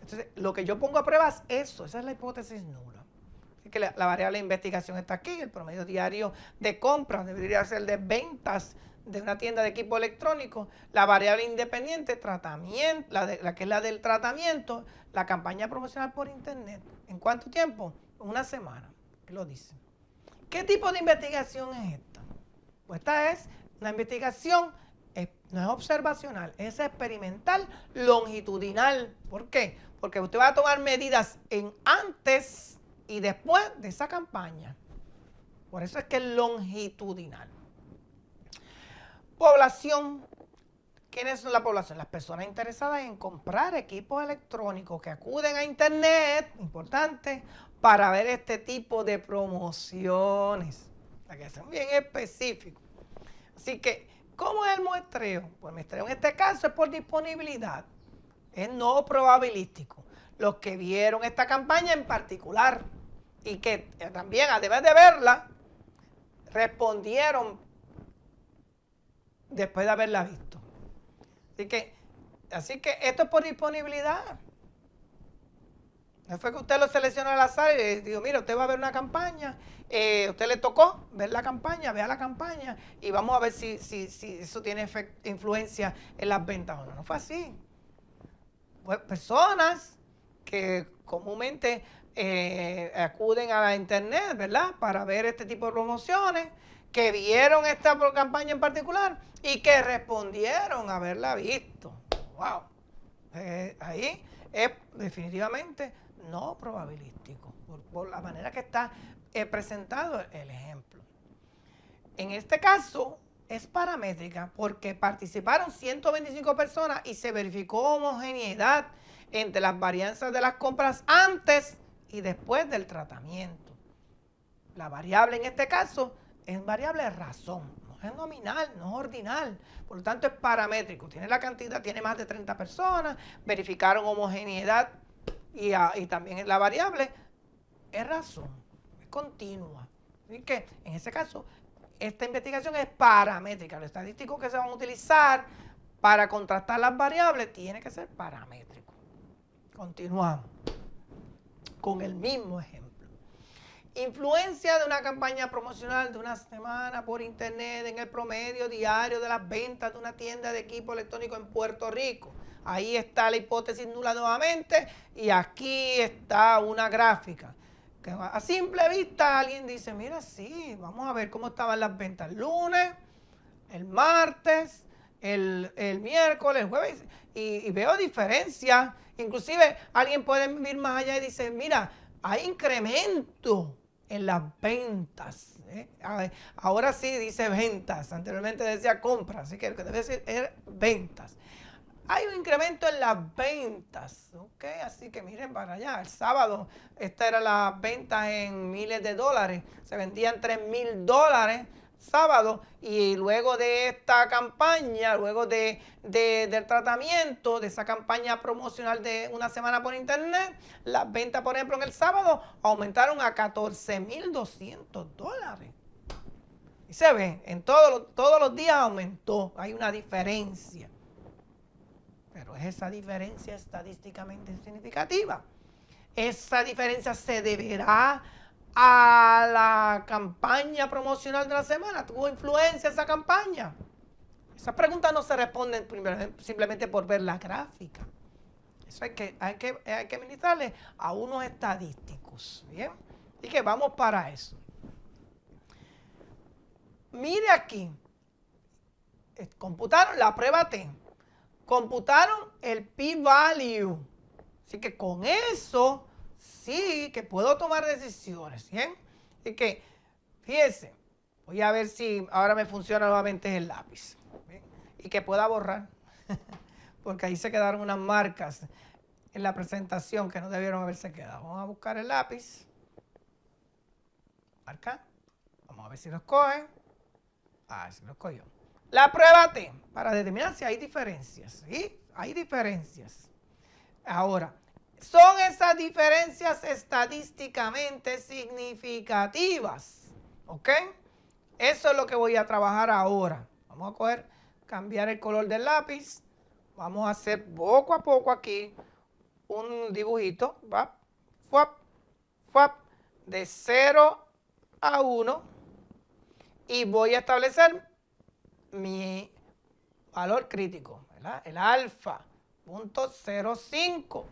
Entonces, lo que yo pongo a prueba es eso, esa es la hipótesis nula. Así que la variable de investigación está aquí, el promedio diario de compras debería ser de ventas de una tienda de equipo electrónico, la variable independiente, tratamiento, la que es la del tratamiento, la campaña promocional por internet. ¿En cuánto tiempo? Una semana, que lo dice. ¿Qué tipo de investigación es esta? Pues esta es una investigación, no es observacional, es experimental longitudinal. ¿Por qué? Porque usted va a tomar medidas en antes y después de esa campaña. Por eso es que es longitudinal. Población. ¿Quiénes son la población? Las personas interesadas en comprar equipos electrónicos que acuden a internet, importante, para ver este tipo de promociones. Para que sean bien específicos. Así que, ¿cómo es el muestreo? Pues el muestreo en este caso es por disponibilidad. Es no probabilístico. Los que vieron esta campaña en particular y que también, además de verla, respondieron después de haberla visto. Así que esto es por disponibilidad. No fue que usted lo seleccionó al azar y le dijo, mira, usted va a ver una campaña, usted le tocó ver la campaña, vea la campaña y vamos a ver si eso tiene influencia en las ventas o no. No fue así. Pues personas que comúnmente acuden a la internet, ¿verdad? Para ver este tipo de promociones, que vieron esta campaña en particular y que respondieron a haberla visto. ¡Wow! Ahí es definitivamente no probabilístico, por la manera que está presentado el ejemplo. En este caso es paramétrica porque participaron 125 personas y se verificó homogeneidad entre las varianzas de las compras antes y después del tratamiento. La variable en este caso es variable razón, no es nominal, no es ordinal, por lo tanto es paramétrico, tiene la cantidad, tiene más de 30 personas, verificaron homogeneidad y también la variable es razón, es continua. Así que en ese caso, esta investigación es paramétrica, los estadísticos que se van a utilizar para contrastar las variables tiene que ser paramétrico. Continuamos con el mismo ejemplo. Influencia de una campaña promocional de una semana por internet en el promedio diario de las ventas de una tienda de equipo electrónico en Puerto Rico. Ahí está la hipótesis nula nuevamente y aquí está una gráfica. Que a simple vista alguien dice, mira, sí, vamos a ver cómo estaban las ventas el lunes, el martes, el miércoles, el jueves, y veo diferencias. Inclusive alguien puede ir más allá y dice, mira, hay incremento en las ventas. Ahora sí dice ventas, anteriormente decía compras, así que lo que debe decir es ventas. hay un incremento en las ventas, ¿ok? Así que miren para allá, el sábado, esta era las ventas en miles de dólares, se vendían $3,000 sábado, y luego de esta campaña, luego del tratamiento, de esa campaña promocional de una semana por internet, las ventas, por ejemplo, en el sábado aumentaron a $14,200. Y se ve, en todos los días aumentó, hay una diferencia. Pero es esa diferencia estadísticamente significativa. Esa diferencia se deberá a la campaña promocional de la semana. ¿Tuvo influencia esa campaña? Esas preguntas no se responden simplemente por ver la gráfica. Eso hay que ministrarle a unos estadísticos. ¿Bien? Así que vamos para eso. Mire aquí. Computaron la prueba T. Computaron el p-value. Así que con eso sí que puedo tomar decisiones. ¿Bien? Así que, fíjense, voy a ver si ahora me funciona nuevamente el lápiz. ¿Bien? Y que pueda borrar. Porque ahí se quedaron unas marcas en la presentación que no debieron haberse quedado. Vamos a buscar el lápiz. Marca. Vamos a ver si los coge. Ah, si los cogió. La prueba T, para determinar si hay diferencias. ¿Sí? Hay diferencias. Ahora, son esas diferencias estadísticamente significativas. ¿Ok? Eso es lo que voy a trabajar ahora. Vamos a cambiar el color del lápiz. Vamos a hacer poco a poco aquí un dibujito. ¿Va? Fuap, fuap, de 0 a 1. Y voy a establecer mi valor crítico, ¿verdad? El alfa, .05.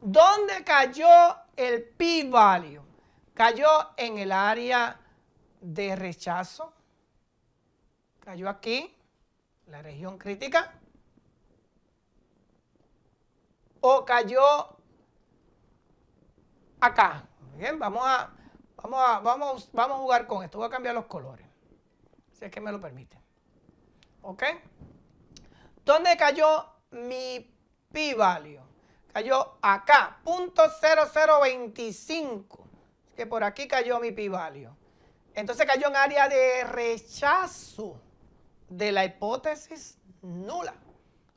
¿Dónde cayó el p-value? Cayó en el área de rechazo. Cayó aquí, la región crítica. O cayó acá. Bien, vamos a jugar con esto. Voy a cambiar los colores, si es que me lo permite. ¿Ok? ¿Dónde cayó mi p-value? Cayó acá, .0025. Que por aquí cayó mi p-value. Entonces cayó en área de rechazo de la hipótesis nula.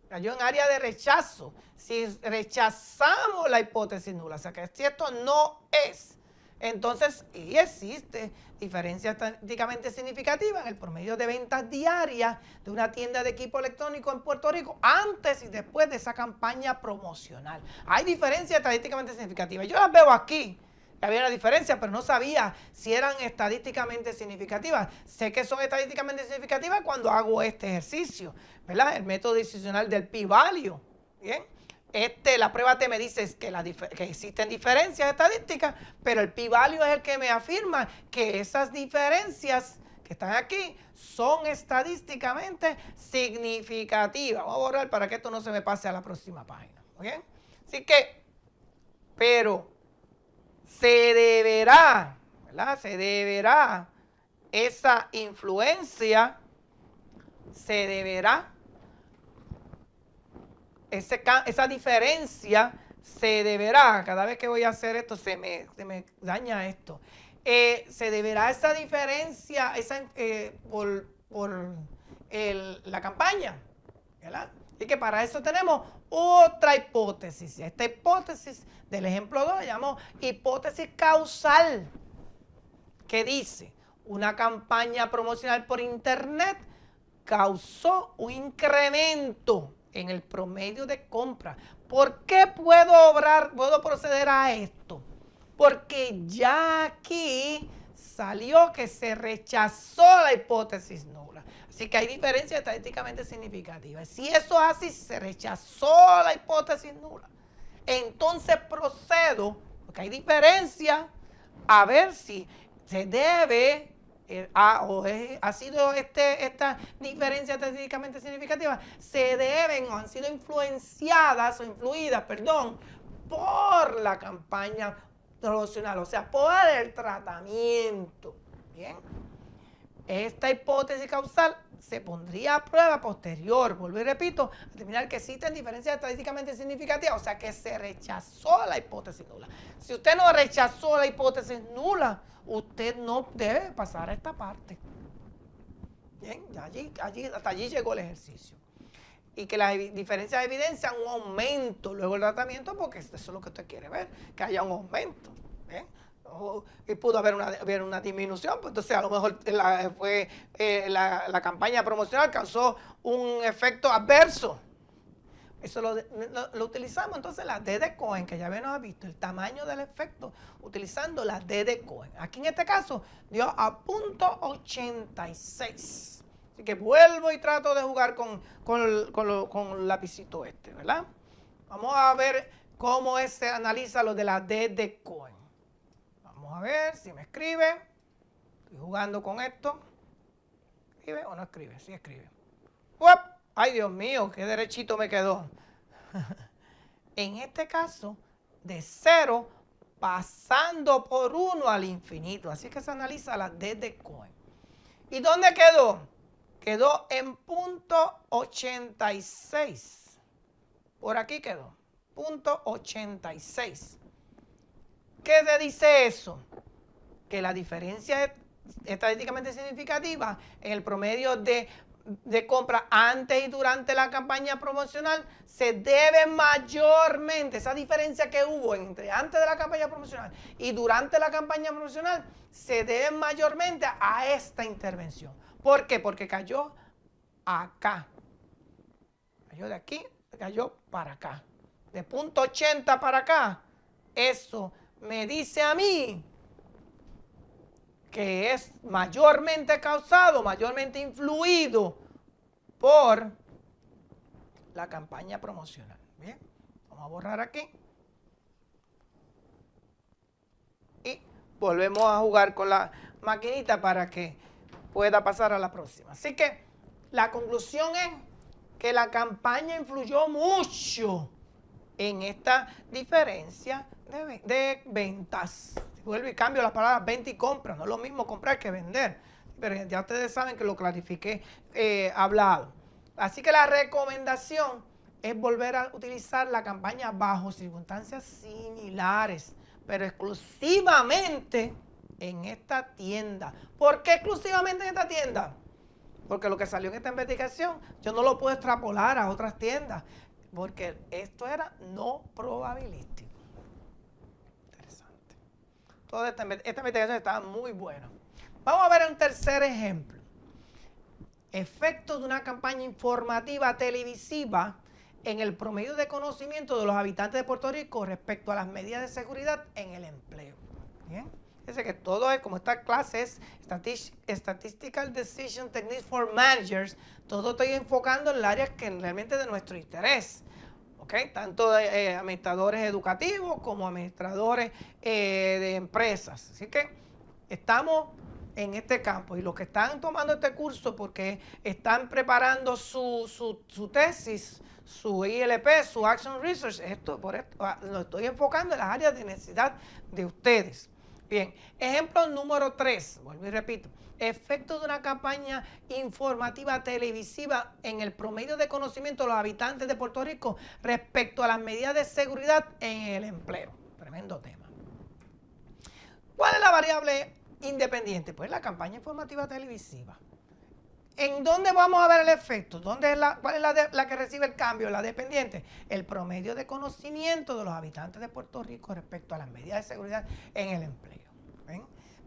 Cayó en área de rechazo. Si rechazamos la hipótesis nula, o sea que si esto no es, entonces, y existe diferencia estadísticamente significativa en el promedio de ventas diarias de una tienda de equipo electrónico en Puerto Rico antes y después de esa campaña promocional. Hay diferencias estadísticamente significativas. Yo las veo aquí. Había una diferencia, pero no sabía si eran estadísticamente significativas. Sé que son estadísticamente significativas cuando hago este ejercicio, ¿verdad? El método decisional del p-value. Bien. La prueba T me dice que existen diferencias estadísticas, pero el p-value es el que me afirma que esas diferencias que están aquí son estadísticamente significativas. Vamos a borrar para que esto no se me pase a la próxima página. ¿Bien? Así que, pero se deberá, ¿verdad? Se deberá esa influencia, se deberá esa diferencia, se deberá, cada vez que voy a hacer esto se me daña esto, se deberá esa diferencia por la campaña, ¿verdad? Y que para eso tenemos otra hipótesis. Esta hipótesis del ejemplo 2 la llamamos hipótesis causal, que dice, una campaña promocional por internet causó un incremento en el promedio de compra. ¿Por qué puedo proceder a esto? Porque ya aquí salió que se rechazó la hipótesis nula. Así que hay diferencias estadísticamente significativas. Si eso es así, se rechazó la hipótesis nula, entonces procedo, porque hay diferencia, a ver si se debe ha sido esta diferencia estadísticamente significativa, se deben o han sido influenciadas o influidas, por la campaña promocional, o sea, por el tratamiento. Bien. Esta hipótesis causal se pondría a prueba posterior, vuelvo y repito, a determinar que existen diferencias estadísticamente significativas, o sea que se rechazó la hipótesis nula. Si usted no rechazó la hipótesis nula, usted no debe pasar a esta parte. Bien, hasta allí llegó el ejercicio. Y que las diferencias evidencian un aumento luego del tratamiento, porque eso es lo que usted quiere ver, que haya un aumento. ¿Bien? Y pudo haber una disminución, pues entonces a lo mejor la campaña promocional causó un efecto adverso. Eso lo utilizamos entonces la D de Cohen, que ya habíamos visto el tamaño del efecto utilizando la D de Cohen. Aquí en este caso dio a .86. Así que vuelvo y trato de jugar con el lapicito este, ¿verdad? Vamos a ver cómo se analiza lo de la D de Cohen. Vamos a ver si me escribe. Estoy jugando con esto. ¿Escribe o no escribe? Sí escribe. ¡Uap! ¡Ay, Dios mío! ¡Qué derechito me quedó! En este caso, de 0 pasando por 1 al infinito. Así que se analiza la D de Cohen. ¿Y dónde quedó? Quedó en .86. Por aquí quedó. .86. ¿Qué te dice eso? Que la diferencia estadísticamente significativa en el promedio de compra antes y durante la campaña promocional se debe mayormente, esa diferencia que hubo entre antes de la campaña promocional y durante la campaña promocional, se debe mayormente a esta intervención. ¿Por qué? Porque cayó acá. Cayó de aquí, cayó para acá. De .80 para acá. Eso me dice a mí que es mayormente causado, mayormente influido por la campaña promocional. Bien, vamos a borrar aquí. Y volvemos a jugar con la maquinita para que pueda pasar a la próxima. Así que la conclusión es que la campaña influyó mucho en esta diferencia de ventas. Vuelvo y cambio las palabras venta y compra. No es lo mismo comprar que vender. Pero ya ustedes saben que lo clarifiqué hablado. Así que la recomendación es volver a utilizar la campaña bajo circunstancias similares, pero exclusivamente en esta tienda. ¿Por qué exclusivamente en esta tienda? Porque lo que salió en esta investigación yo no lo puedo extrapolar a otras tiendas, porque esto era no probabilístico. Interesante. Toda esta investigación estaba muy buena. Vamos a ver un tercer ejemplo. Efectos de una campaña informativa televisiva en el promedio de conocimiento de los habitantes de Puerto Rico respecto a las medidas de seguridad en el empleo. Bien. Fíjense que todo es, como esta clase es Statistical Decision Techniques for Managers, todo estoy enfocando en el área que realmente es de nuestro interés. ¿Okay? Tanto administradores educativos como administradores de empresas. Así que estamos en este campo. Y los que están tomando este curso porque están preparando su tesis, su ILP, su Action Research, lo estoy enfocando en las áreas de necesidad de ustedes. Bien, ejemplo número 3, vuelvo y repito, efectos de una campaña informativa televisiva en el promedio de conocimiento de los habitantes de Puerto Rico respecto a las medidas de seguridad en el empleo. Tremendo tema. ¿Cuál es la variable independiente? Pues la campaña informativa televisiva. ¿En dónde vamos a ver el efecto? ¿Cuál es la que recibe el cambio, la dependiente? El promedio de conocimiento de los habitantes de Puerto Rico respecto a las medidas de seguridad en el empleo.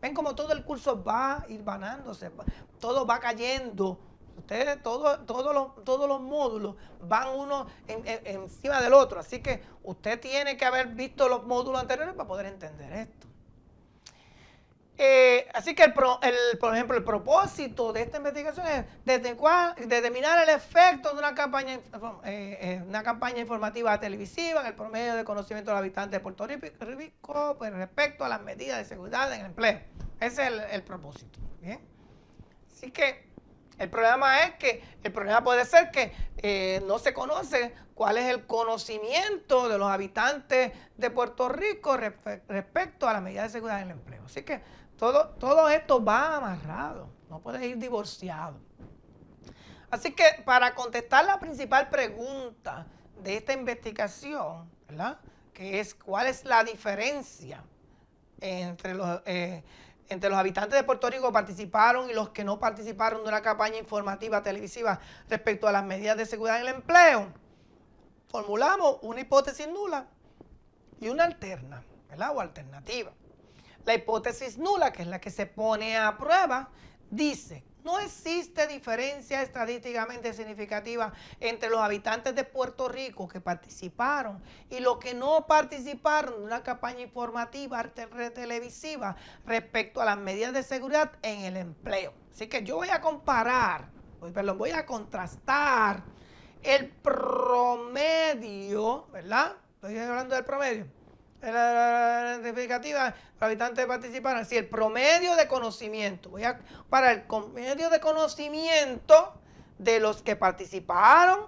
¿Ven cómo todo el curso va hilvanándose? Todo va cayendo. Ustedes, todos los módulos van uno encima del otro. Así que usted tiene que haber visto los módulos anteriores para poder entender esto. Así que, por ejemplo, el propósito de esta investigación es determinar el efecto de una campaña informativa televisiva en el promedio de conocimiento de los habitantes de Puerto Rico pues, respecto a las medidas de seguridad en el empleo. Ese es el propósito. ¿Bien? Así que el problema puede ser que no se conoce cuál es el conocimiento de los habitantes de Puerto Rico respecto a las medidas de seguridad en el empleo. Así que todo esto va amarrado, no puede ir divorciado. Así que para contestar la principal pregunta de esta investigación, ¿verdad?, que es cuál es la diferencia entre los habitantes de Puerto Rico que participaron y los que no participaron de una campaña informativa televisiva respecto a las medidas de seguridad en el empleo, formulamos una hipótesis nula y una alterna, ¿verdad?, o alternativa. La hipótesis nula, que es la que se pone a prueba, dice: no existe diferencia estadísticamente significativa entre los habitantes de Puerto Rico que participaron y los que no participaron de una campaña informativa televisiva respecto a las medidas de seguridad en el empleo. Así que yo voy a voy a contrastar el promedio, ¿verdad? Estoy hablando del promedio. La identificativa, los habitantes participaron, así el promedio de conocimiento. Voy a para el promedio de conocimiento de los que participaron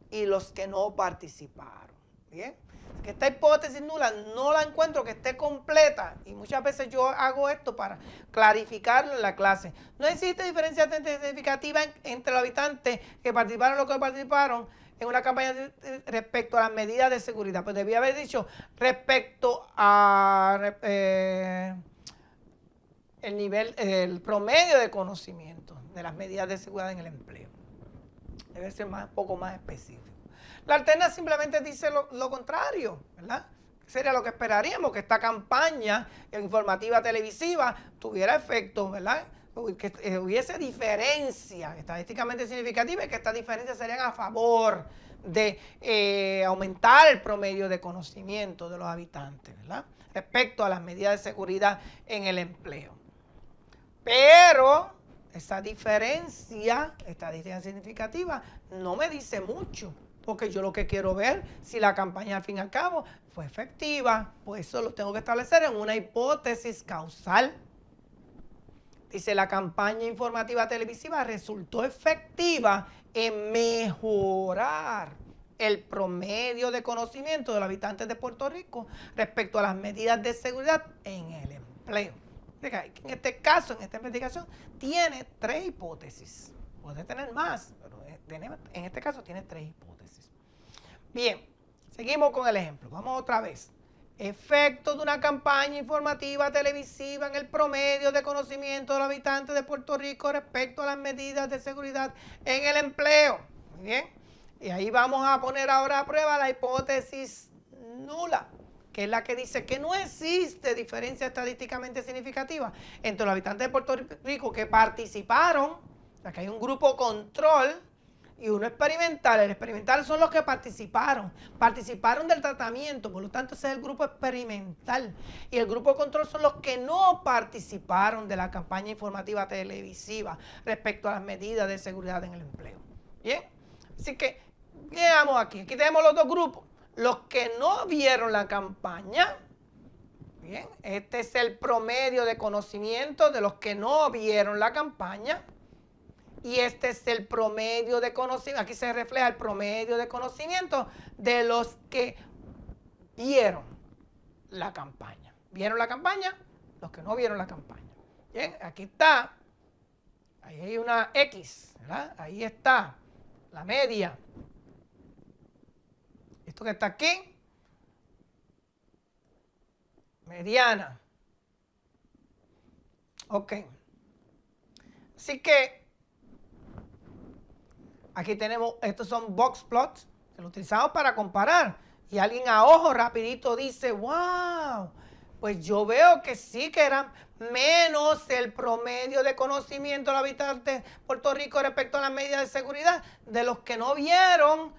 y los que no participaron. Bien, que esta hipótesis nula no la encuentro que esté completa, y muchas veces yo hago esto para clarificarlo en la clase. No existe diferencia significativa entre los habitantes que participaron y los que no participaron en una campaña respecto a las medidas de seguridad. Pues debía haber dicho respecto a el promedio de conocimiento de las medidas de seguridad en el empleo. Debe ser un poco más específico. La alterna simplemente dice lo contrario, ¿verdad? Sería lo que esperaríamos, que esta campaña informativa televisiva tuviera efecto, ¿verdad?, que hubiese diferencia estadísticamente significativa, y que estas diferencias serían a favor de aumentar el promedio de conocimiento de los habitantes, ¿verdad?, respecto a las medidas de seguridad en el empleo. Pero esa diferencia estadística significativa no me dice mucho, porque yo lo que quiero ver si la campaña al fin y al cabo fue efectiva. Pues eso lo tengo que establecer en una hipótesis causal. Dice: la campaña informativa televisiva resultó efectiva en mejorar el promedio de conocimiento de los habitantes de Puerto Rico respecto a las medidas de seguridad en el empleo. En este caso, en esta investigación, tiene 3 hipótesis. Puede tener más, pero en este caso tiene 3 hipótesis. Bien, seguimos con el ejemplo. Vamos otra vez. Efecto de una campaña informativa televisiva en el promedio de conocimiento de los habitantes de Puerto Rico respecto a las medidas de seguridad en el empleo. Muy bien. Y ahí vamos a poner ahora a prueba la hipótesis nula, que es la que dice que no existe diferencia estadísticamente significativa entre los habitantes de Puerto Rico que participaron, o sea, que hay un grupo control y uno experimental. El experimental son los que participaron del tratamiento, por lo tanto ese es el grupo experimental. Y el grupo control son los que no participaron de la campaña informativa televisiva respecto a las medidas de seguridad en el empleo. Bien, así que veamos aquí tenemos los dos grupos. Los que no vieron la campaña, bien, este es el promedio de conocimiento de los que no vieron la campaña. Y este es el promedio de conocimiento, aquí se refleja el promedio de conocimiento de los que vieron la campaña. ¿Vieron la campaña? Los que no vieron la campaña. Bien, aquí está, ahí hay una X, ¿verdad? Ahí está la media. Esto que está aquí, mediana. Ok. Así que aquí tenemos, estos son box plots, que lo utilizamos para comparar. Y alguien a ojo rapidito dice: wow, pues yo veo que sí, que eran menos el promedio de conocimiento de los habitantes de Puerto Rico respecto a las medidas de seguridad de los que no vieron,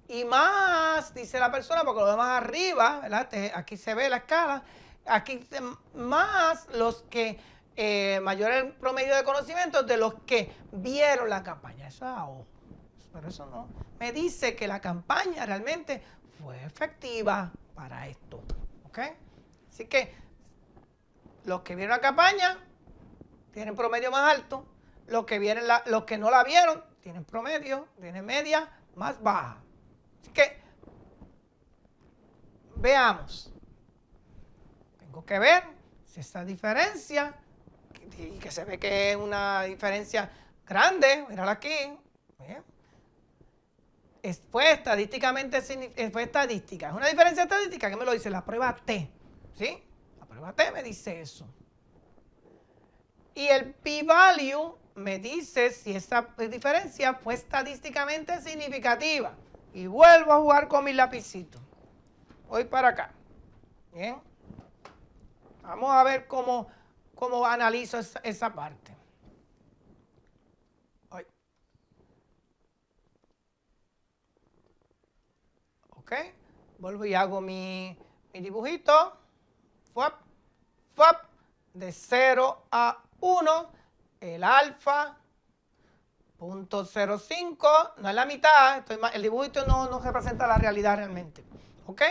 y más, dice la persona, porque lo vemos arriba, ¿verdad? Aquí se ve la escala, aquí más los que, mayor el promedio de conocimiento de los que vieron la campaña. Eso es a ojo. Pero eso no me dice que la campaña realmente fue efectiva para esto. ¿Ok? Así que los que vieron la campaña tienen promedio más alto. Los que no la vieron tienen promedio, tienen media más baja. Así que veamos. Tengo que ver si esa diferencia, y que se ve que es una diferencia grande, mírala aquí. Bien. Fue estadísticamente, fue estadística. Es una diferencia estadística que me lo dice la prueba T. ¿Sí? La prueba T me dice eso. Y el p-value me dice si esa diferencia fue estadísticamente significativa. Y vuelvo a jugar con mis lapicitos. Voy para acá. Bien. Vamos a ver cómo analizo esa parte. Ok. Vuelvo y hago mi dibujito. Fuap, fuap. De 0 a 1. El alfa. 0.05. No es la mitad. El dibujito no representa la realidad realmente. ¿Ok?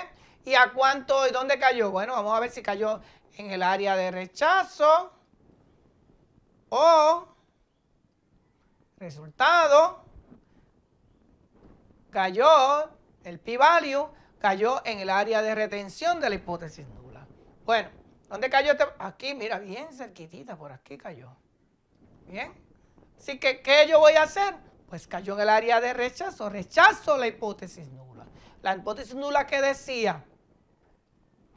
¿Y a cuánto y dónde cayó? Bueno, vamos a ver si cayó en el área de rechazo o resultado. Cayó, el p-value cayó en el área de retención de la hipótesis nula. Bueno, ¿dónde cayó? Aquí, mira, bien cerquitita, por aquí cayó. Bien. Así que, ¿qué yo voy a hacer? Pues cayó en el área de rechazo. Rechazo la hipótesis nula. La hipótesis nula que decía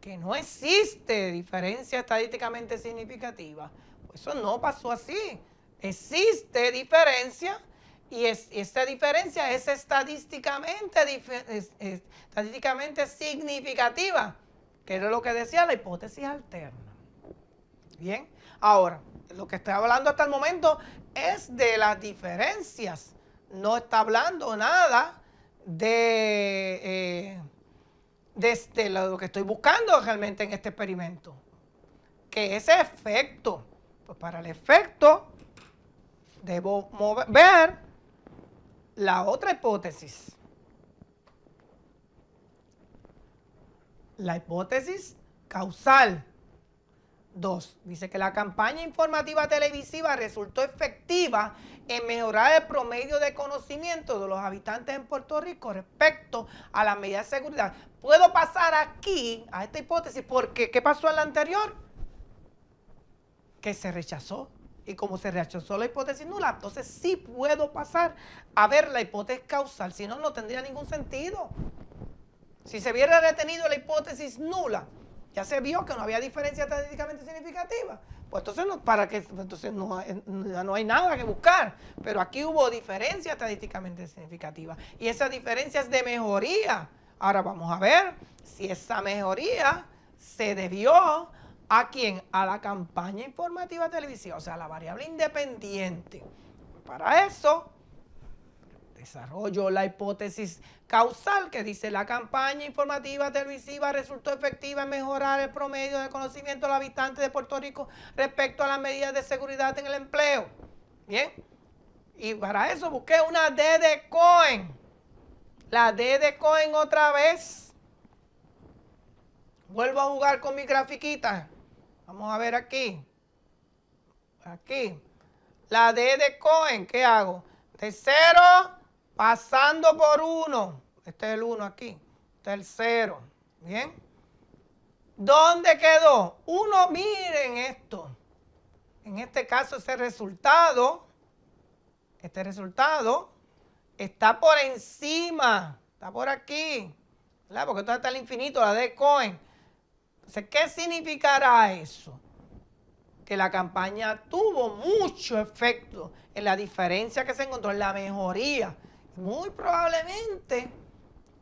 que no existe diferencia estadísticamente significativa. Pues eso no pasó así. Existe diferencia y esta diferencia es estadísticamente significativa, que era lo que decía la hipótesis alterna. Bien, ahora, lo que estoy hablando hasta el momento es de las diferencias. No está hablando nada de lo que estoy buscando realmente en este experimento. Que ese efecto, pues para el efecto, debo ver la otra hipótesis. La hipótesis causal. 2. Dice que la campaña informativa televisiva resultó efectiva en mejorar el promedio de conocimiento de los habitantes en Puerto Rico respecto a las medidas de seguridad. Puedo pasar aquí a esta hipótesis porque ¿qué pasó en la anterior? Que se rechazó. Y como se rechazó la hipótesis nula, entonces sí puedo pasar a ver la hipótesis causal. Si no, no tendría ningún sentido. Si se hubiera retenido la hipótesis nula, ya se vio que no había diferencia estadísticamente significativa. Pues entonces no hay nada que buscar. Pero aquí hubo diferencia estadísticamente significativa. Y esa diferencia es de mejoría. Ahora vamos a ver si esa mejoría se debió ¿a quién? A la campaña informativa televisiva, o sea, a la variable independiente. Para eso desarrollo la hipótesis causal que dice la campaña informativa televisiva resultó efectiva en mejorar el promedio de conocimiento de los habitantes de Puerto Rico respecto a las medidas de seguridad en el empleo. Bien, y para eso busqué una D de Cohen. La D de Cohen otra vez. Vuelvo a jugar con mi grafiquita. Vamos a ver aquí. Aquí. La D de Cohen, ¿qué hago? De 0 pasando por 1. Este es el 1 aquí. Este es el 0. ¿Bien? ¿Dónde quedó? 1, miren esto. En este caso, este resultado está por encima. Está por aquí. ¿Verdad? Porque esto está el infinito, la D de Cohen. Entonces, ¿qué significará eso? Que la campaña tuvo mucho efecto en la diferencia que se encontró, en la mejoría. Muy probablemente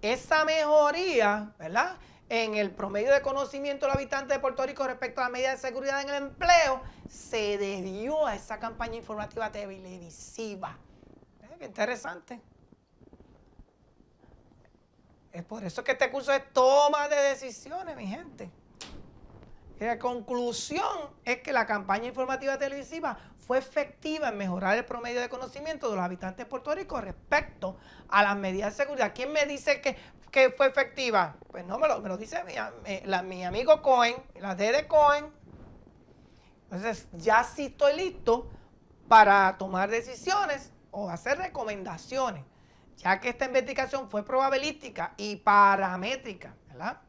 esa mejoría, ¿verdad?, en el promedio de conocimiento de los habitantes de Puerto Rico respecto a las medidas de seguridad en el empleo se debió a esa campaña informativa televisiva. Qué interesante. Es por eso que este curso es toma de decisiones, mi gente. La conclusión es que la campaña informativa televisiva fue efectiva en mejorar el promedio de conocimiento de los habitantes de Puerto Rico respecto a las medidas de seguridad. ¿Quién me dice que fue efectiva? Pues no, me lo dice mi amigo Cohen, la D de Cohen. Entonces, ya sí estoy listo para tomar decisiones o hacer recomendaciones, ya que esta investigación fue probabilística y paramétrica, ¿verdad?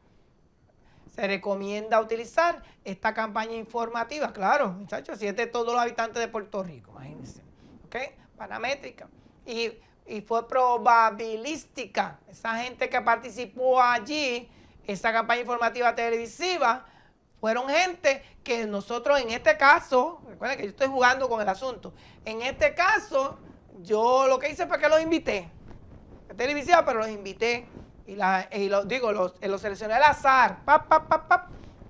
Se recomienda utilizar esta campaña informativa, claro, muchachos, si es de todos los habitantes de Puerto Rico, imagínense. ¿ok? Paramétrica. Y fue probabilística. Esa gente que participó allí, esa campaña informativa televisiva, fueron gente que nosotros en este caso, recuerden que yo estoy jugando con el asunto, en este caso yo lo que hice fue que los invité, televisiva, pero los invité los seleccioné al azar,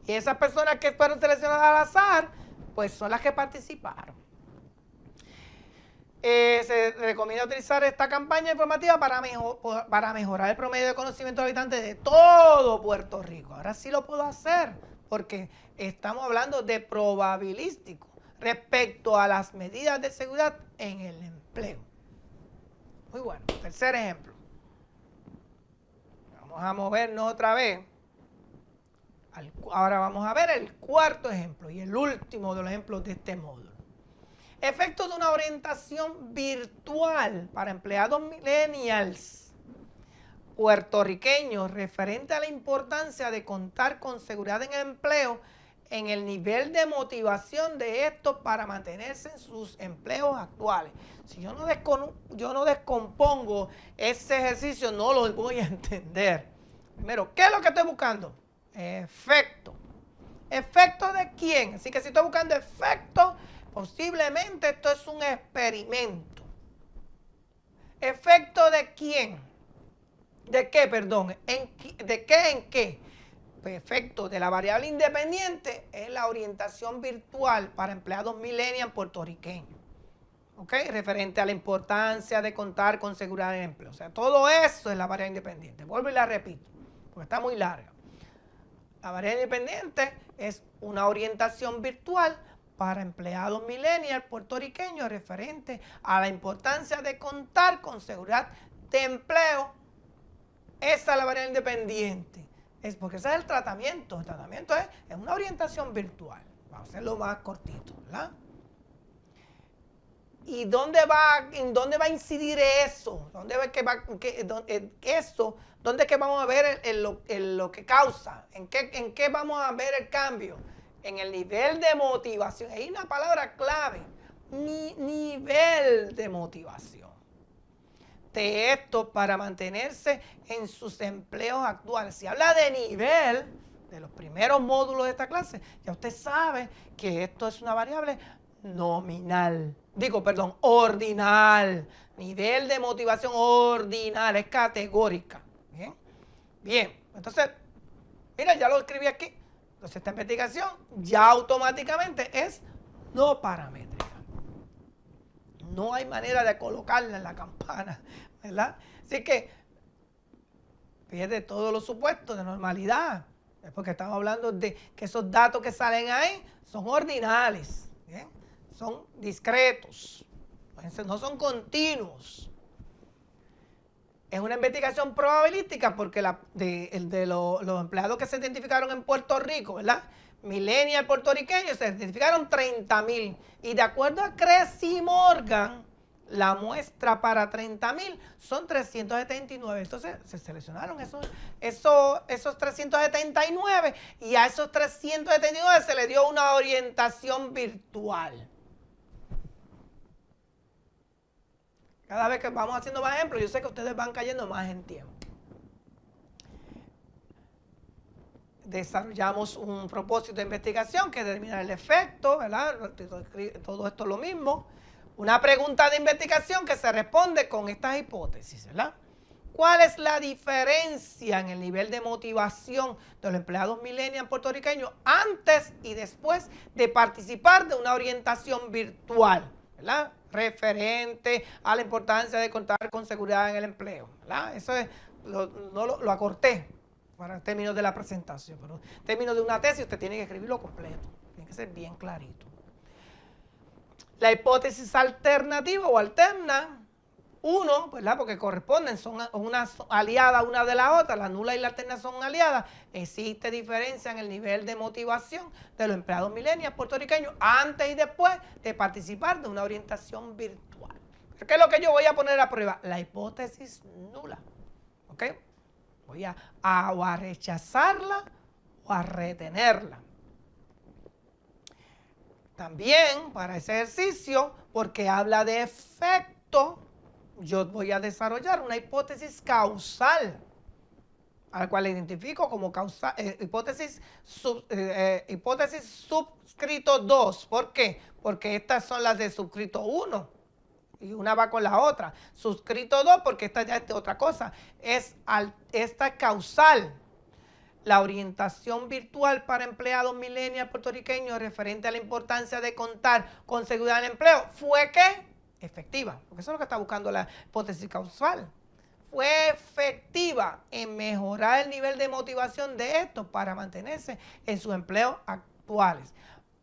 y esas personas que fueron seleccionadas al azar, pues son las que participaron. Se recomienda utilizar esta campaña informativa para mejorar el promedio de conocimiento de habitantes de todo Puerto Rico. Ahora sí lo puedo hacer, porque estamos hablando de probabilístico respecto a las medidas de seguridad en el empleo. Muy bueno. Tercer ejemplo. Vamos a movernos otra vez. Ahora vamos a ver el cuarto ejemplo y el último de los ejemplos de este módulo. Efectos de una orientación virtual para empleados millennials puertorriqueños referente a la importancia de contar con seguridad en el empleo en el nivel de motivación de estos para mantenerse en sus empleos actuales. Si yo no descompongo ese ejercicio, no lo voy a entender. Primero, ¿qué es lo que estoy buscando? Efecto. ¿Efecto de quién? Así que si estoy buscando efecto, posiblemente esto es un experimento. ¿Efecto de quién? ¿De qué, perdón? ¿De qué en qué? Pues efecto de la variable independiente es la orientación virtual para empleados millennials puertorriqueños. ¿Ok? Referente a la importancia de contar con seguridad en el empleo. O sea, todo eso es la variable independiente. Vuelvo y la repito, porque está muy larga. La variable independiente es una orientación virtual para empleados millennials puertorriqueños referente a la importancia de contar con seguridad de empleo. Esa es la variable independiente. Es porque ese es el tratamiento. El tratamiento es una orientación virtual. Vamos a hacerlo más cortito, ¿verdad? ¿Y en dónde va a incidir eso? ¿Dónde es que vamos a ver lo que causa? ¿En qué vamos a ver el cambio? En el nivel de motivación. Hay una palabra clave. Nivel de motivación. De esto para mantenerse en sus empleos actuales. Si habla de nivel, de los primeros módulos de esta clase, ya usted sabe que esto es una variable nominal. Ordinal. Nivel de motivación ordinal, es categórica. Bien. Entonces, mira, ya lo escribí aquí. Entonces, esta investigación ya automáticamente es no paramétrica. No hay manera de colocarla en la campana, ¿verdad? Así que pierde todos los supuestos de normalidad. Es porque estamos hablando de que esos datos que salen ahí son ordinales, ¿bien? Son discretos, no son continuos. Es una investigación probabilística porque los empleados que se identificaron en Puerto Rico, ¿verdad? Millennials puertorriqueños, se identificaron 30,000. Y de acuerdo a Cressy Morgan, la muestra para 30,000 son 379. Entonces se seleccionaron esos 379 y a esos 379 se le dio una orientación virtual. Cada vez que vamos haciendo más ejemplos, yo sé que ustedes van cayendo más en tiempo. Desarrollamos un propósito de investigación que determina el efecto, ¿verdad? Todo esto es lo mismo. Una pregunta de investigación que se responde con estas hipótesis, ¿verdad? ¿Cuál es la diferencia en el nivel de motivación de los empleados millennials puertorriqueños antes y después de participar de una orientación virtual, ¿verdad? Referente a la importancia de contar con seguridad en el empleo, ¿verdad? Eso es, lo acorté para términos de la presentación, pero en términos de una tesis usted tiene que escribirlo completo, tiene que ser bien clarito. La hipótesis alternativa o alterna, uno, ¿verdad? Porque corresponden, son unas aliadas una de la otra, la nula y la alterna son aliadas. Existe diferencia en el nivel de motivación de los empleados millennials puertorriqueños antes y después de participar de una orientación virtual. ¿Qué es lo que yo voy a poner a prueba? La hipótesis nula. ¿Ok? Voy a rechazarla o a retenerla. También para ese ejercicio, porque habla de efecto, yo voy a desarrollar una hipótesis causal, a la cual identifico como hipótesis subscrito 2. ¿Por qué? Porque estas son las de subscrito 1 y una va con la otra. Subscrito 2 porque esta ya es de otra cosa. Esta es causal. La orientación virtual para empleados millennials puertorriqueños referente a la importancia de contar con seguridad en el empleo fue ¿qué? Efectiva. Porque eso es lo que está buscando la hipótesis causal. Fue efectiva en mejorar el nivel de motivación de estos para mantenerse en sus empleos actuales.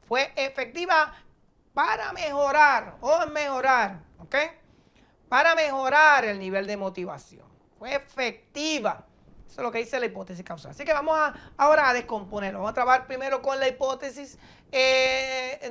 Fue efectiva para mejorar ¿ok? Para mejorar el nivel de motivación. Fue efectiva. Eso es lo que dice la hipótesis causal. Así que vamos ahora a descomponerlo. Vamos a trabajar primero con la hipótesis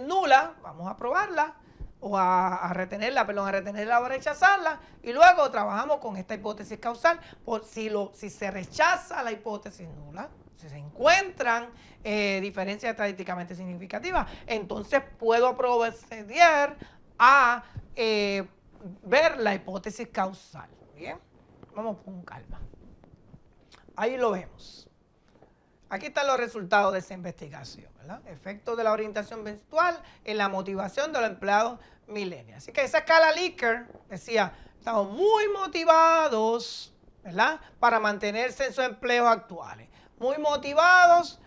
nula. Vamos a probarla o a retenerla o a rechazarla. Y luego trabajamos con esta hipótesis causal. Por si se rechaza la hipótesis nula, si se encuentran diferencias estadísticamente significativas, entonces puedo proceder a ver la hipótesis causal. Bien, vamos con calma. Ahí lo vemos. Aquí están los resultados de esa investigación, ¿verdad? Efectos de la orientación virtual en la motivación de los empleados millennials. Así que esa escala Likert decía, estamos muy motivados, ¿verdad? Para mantenerse en sus empleos actuales. Muy motivados,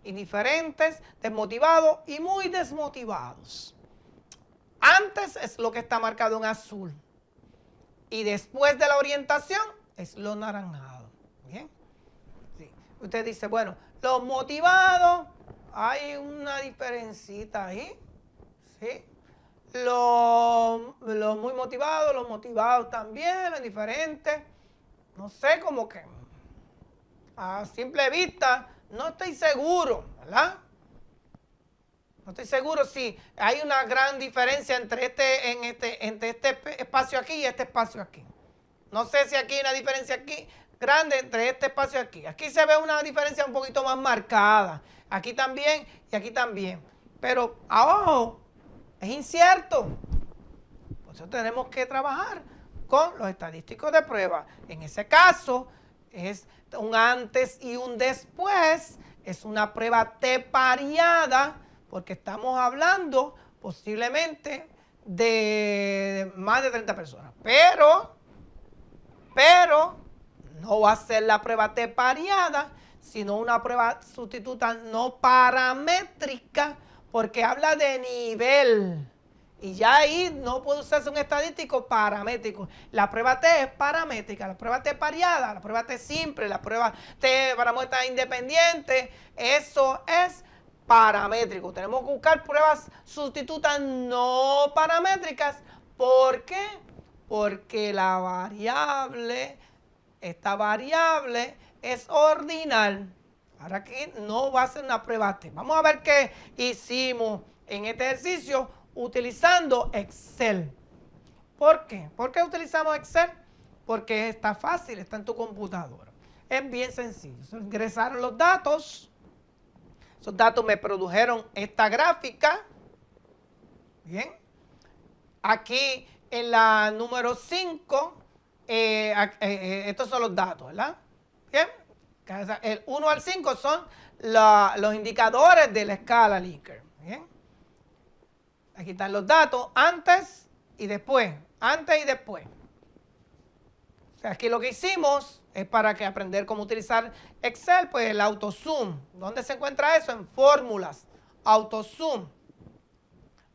indiferentes, desmotivados y muy desmotivados. Antes es lo que está marcado en azul. Y después de la orientación es lo naranjado. Bien. Sí. Usted dice, bueno, los motivados, hay una diferencita ahí. ¿Sí? Los muy motivados, los motivados también, los diferentes. No sé, como que a simple vista no estoy seguro, ¿verdad? No estoy seguro si hay una gran diferencia entre este espacio aquí y este espacio aquí. No sé si aquí hay una diferencia aquí grande entre este espacio aquí. Aquí se ve una diferencia un poquito más marcada. Aquí también y aquí también. Pero a ojo, es incierto. Por eso tenemos que trabajar con los estadísticos de prueba. En ese caso, es un antes y un después. Es una prueba T-pareada, porque estamos hablando posiblemente de más de 30 personas. Pero no va a ser la prueba T-pareada, sino una prueba sustituta no paramétrica, porque habla de nivel. Y ya ahí no puede usarse un estadístico paramétrico. La prueba T es paramétrica, la prueba T pareada, la prueba T simple, la prueba T para muestras independientes, eso es paramétrico. Tenemos que buscar pruebas sustitutas no paramétricas. ¿Por qué? Porque esta variable es ordinal. Ahora aquí no va a ser una prueba T. Vamos a ver qué hicimos en este ejercicio utilizando Excel. ¿Por qué? ¿Por qué utilizamos Excel? Porque está fácil, está en tu computadora. Es bien sencillo. Se ingresaron los datos. Esos datos me produjeron esta gráfica. Bien. Aquí en la número 5, estos son los datos, ¿verdad? Bien. El 1 al 5 son los indicadores de la escala Likert. Bien. Aquí están los datos antes y después. Antes y después. O sea, aquí lo que hicimos es para que aprender cómo utilizar Excel, pues el AutoZoom. ¿Dónde se encuentra eso? En fórmulas. AutoZoom.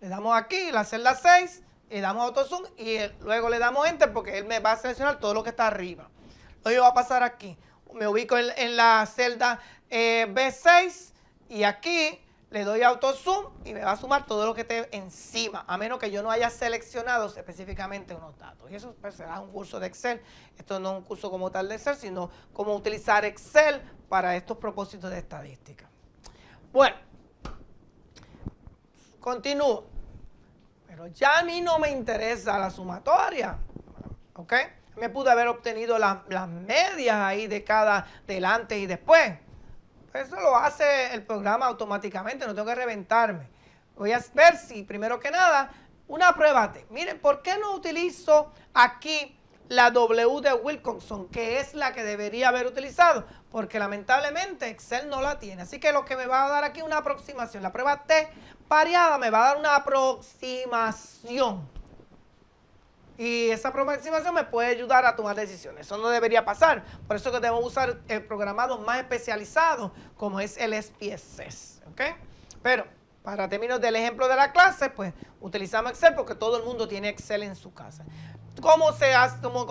Le damos aquí, la celda 6, le damos AutoZoom y luego le damos Enter porque él me va a seleccionar todo lo que está arriba. Luego va a pasar aquí. Me ubico en la celda B6 y aquí le doy AutoZoom y me va a sumar todo lo que esté encima, a menos que yo no haya seleccionado específicamente unos datos. Y eso pues, será un curso de Excel. Esto no es un curso como tal de Excel, sino cómo utilizar Excel para estos propósitos de estadística. Bueno, continúo. Pero ya a mí no me interesa la sumatoria. ¿Ok? Me pude haber obtenido las medias ahí de cada del antes y después. Eso lo hace el programa automáticamente, no tengo que reventarme. Voy a ver si, primero que nada, una prueba T. Miren, ¿por qué no utilizo aquí la W de Wilcoxon, que es la que debería haber utilizado? Porque lamentablemente Excel no la tiene. Así que lo que me va a dar aquí es una aproximación. La prueba T variada me va a dar una aproximación. Y esa aproximación me puede ayudar a tomar decisiones. Eso no debería pasar. Por eso que debemos usar el programado más especializado, como es el SPSS. ¿Ok? Pero para términos del ejemplo de la clase, pues utilizamos Excel porque todo el mundo tiene Excel en su casa. ¿Cómo se hace? ¿Cómo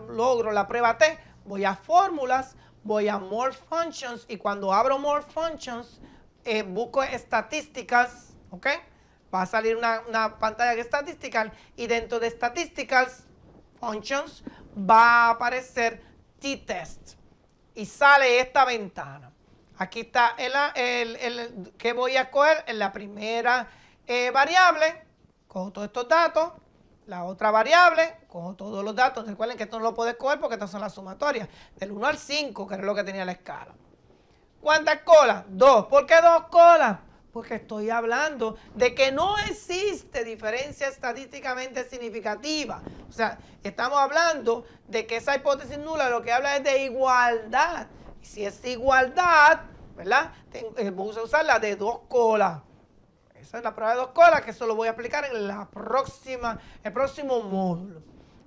logro la prueba T? Voy a fórmulas, voy a More Functions y cuando abro More Functions, busco estadísticas, ¿ok? Va a salir una pantalla de estadísticas y dentro de Statistics Functions va a aparecer T-Test y sale esta ventana. Aquí está el que voy a escoger en la primera variable, cojo todos estos datos, la otra variable, cojo todos los datos. Recuerden que esto no lo puedo escoger porque estas son las sumatorias, del 1 al 5, que era lo que tenía la escala. ¿Cuántas colas? 2. ¿Por qué 2 colas? Porque estoy hablando de que no existe diferencia estadísticamente significativa. O sea, estamos hablando de que esa hipótesis nula lo que habla es de igualdad. Y si es igualdad, ¿verdad? Vamos a usar la de 2 colas. Esa es la prueba de 2 colas, que eso lo voy a aplicar en el próximo módulo.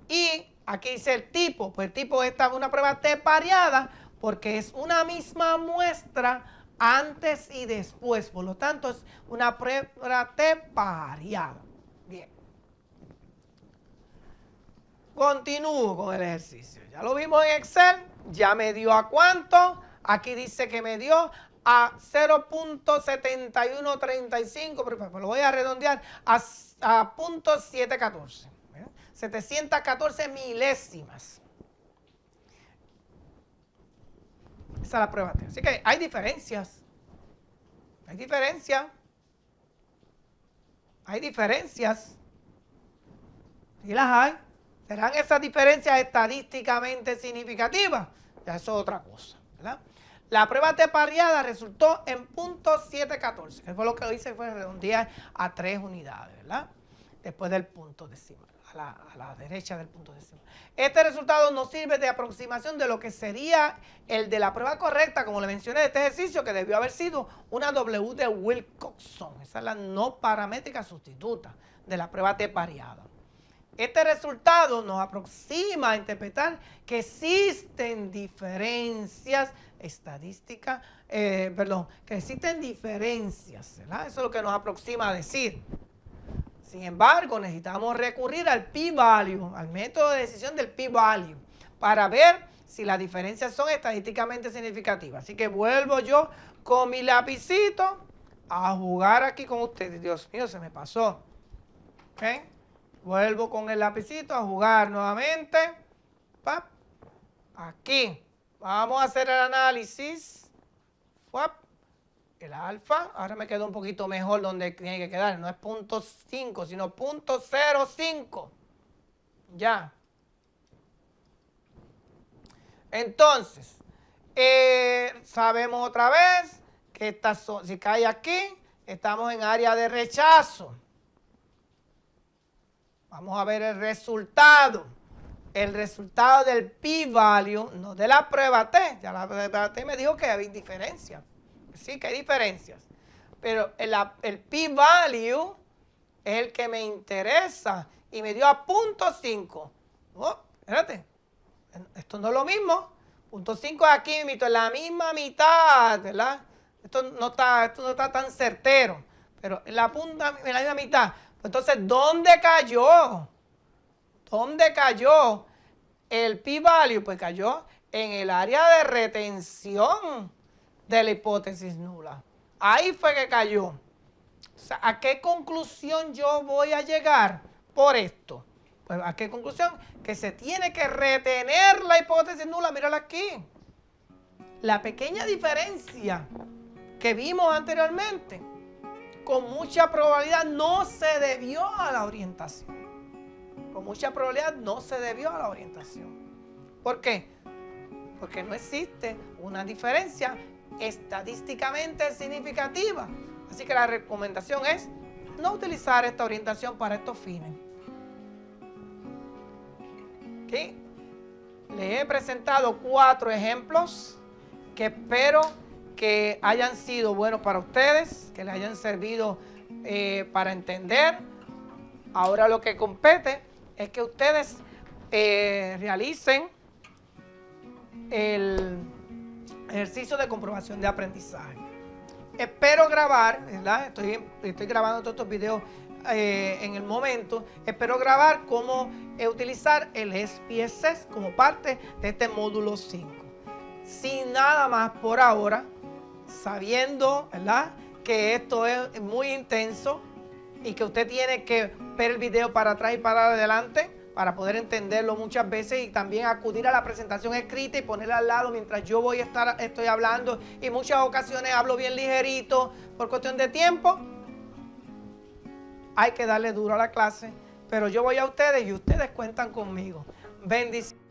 Y aquí dice el tipo. Pues el tipo es una prueba T pareada porque es una misma muestra antes y después, por lo tanto es una prueba T pareada. Bien. Continúo con el ejercicio. Ya lo vimos en Excel, ya me dio a cuánto. Aquí dice que me dio a 0.7135, pero lo voy a redondear a 0.714. 714 milésimas. Esa es la prueba T. Así que hay diferencias. Hay diferencias. Hay diferencias. Sí las hay. ¿Serán esas diferencias estadísticamente significativas? Ya eso es otra cosa, ¿verdad? La prueba T pareada resultó en 0.714, que fue lo que hice, fue redondear a 3 unidades, ¿verdad? Después del punto decimal. A la derecha del punto decimal. Este resultado nos sirve de aproximación de lo que sería el de la prueba correcta, como le mencioné, de este ejercicio, que debió haber sido una W de Wilcoxon. Esa es la no paramétrica sustituta de la prueba T pareada. Este resultado nos aproxima a interpretar que existen diferencias estadísticas, que existen diferencias, ¿verdad? Eso es lo que nos aproxima a decir. Sin embargo, necesitamos recurrir al p-value, al método de decisión del p-value, para ver si las diferencias son estadísticamente significativas. Así que vuelvo yo con mi lapicito a jugar aquí con ustedes. Dios mío, se me pasó. ¿Ok? Vuelvo con el lapicito a jugar nuevamente. ¡Pap! Aquí. Vamos a hacer el análisis. ¡Pap! El alfa, ahora me quedó un poquito mejor donde tiene que quedar, no es 0.5, sino 0.05. Ya. Entonces, sabemos otra vez que si cae aquí, estamos en área de rechazo. Vamos a ver el resultado. El resultado del p-value, no de la prueba T. Ya la prueba T me dijo que había diferencias. Sí que hay diferencias, pero el p-value es el que me interesa y me dio a 0.5. Oh, espérate, esto no es lo mismo. 0.5 aquí, en la misma mitad, ¿verdad? Esto no está tan certero, pero en la misma mitad. Entonces, ¿dónde cayó? ¿Dónde cayó el p-value? Pues cayó en el área de retención de la hipótesis nula. Ahí fue que cayó. O sea, ¿a qué conclusión yo voy a llegar por esto? Pues, ¿a qué conclusión? Que se tiene que retener la hipótesis nula. Mírala aquí. La pequeña diferencia que vimos anteriormente, con mucha probabilidad no se debió a la orientación. Con mucha probabilidad no se debió a la orientación. ¿Por qué? Porque no existe una diferencia estadísticamente significativa. Así que la recomendación es no utilizar esta orientación para estos fines. ¿Okay? Les he presentado 4 ejemplos que espero que hayan sido buenos para ustedes, que les hayan servido para entender. Ahora lo que compete es que ustedes realicen el ejercicio de comprobación de aprendizaje. Espero grabar, ¿verdad? Estoy grabando todos estos videos en el momento. Espero grabar cómo utilizar el SPSS como parte de este módulo 5. Sin nada más por ahora, sabiendo, ¿verdad?, que esto es muy intenso y que usted tiene que ver el video para atrás y para adelante para poder entenderlo muchas veces, y también acudir a la presentación escrita y ponerla al lado mientras yo estoy hablando, y muchas ocasiones hablo bien ligerito por cuestión de tiempo. Hay que darle duro a la clase, pero yo voy a ustedes y ustedes cuentan conmigo. Bendiciones.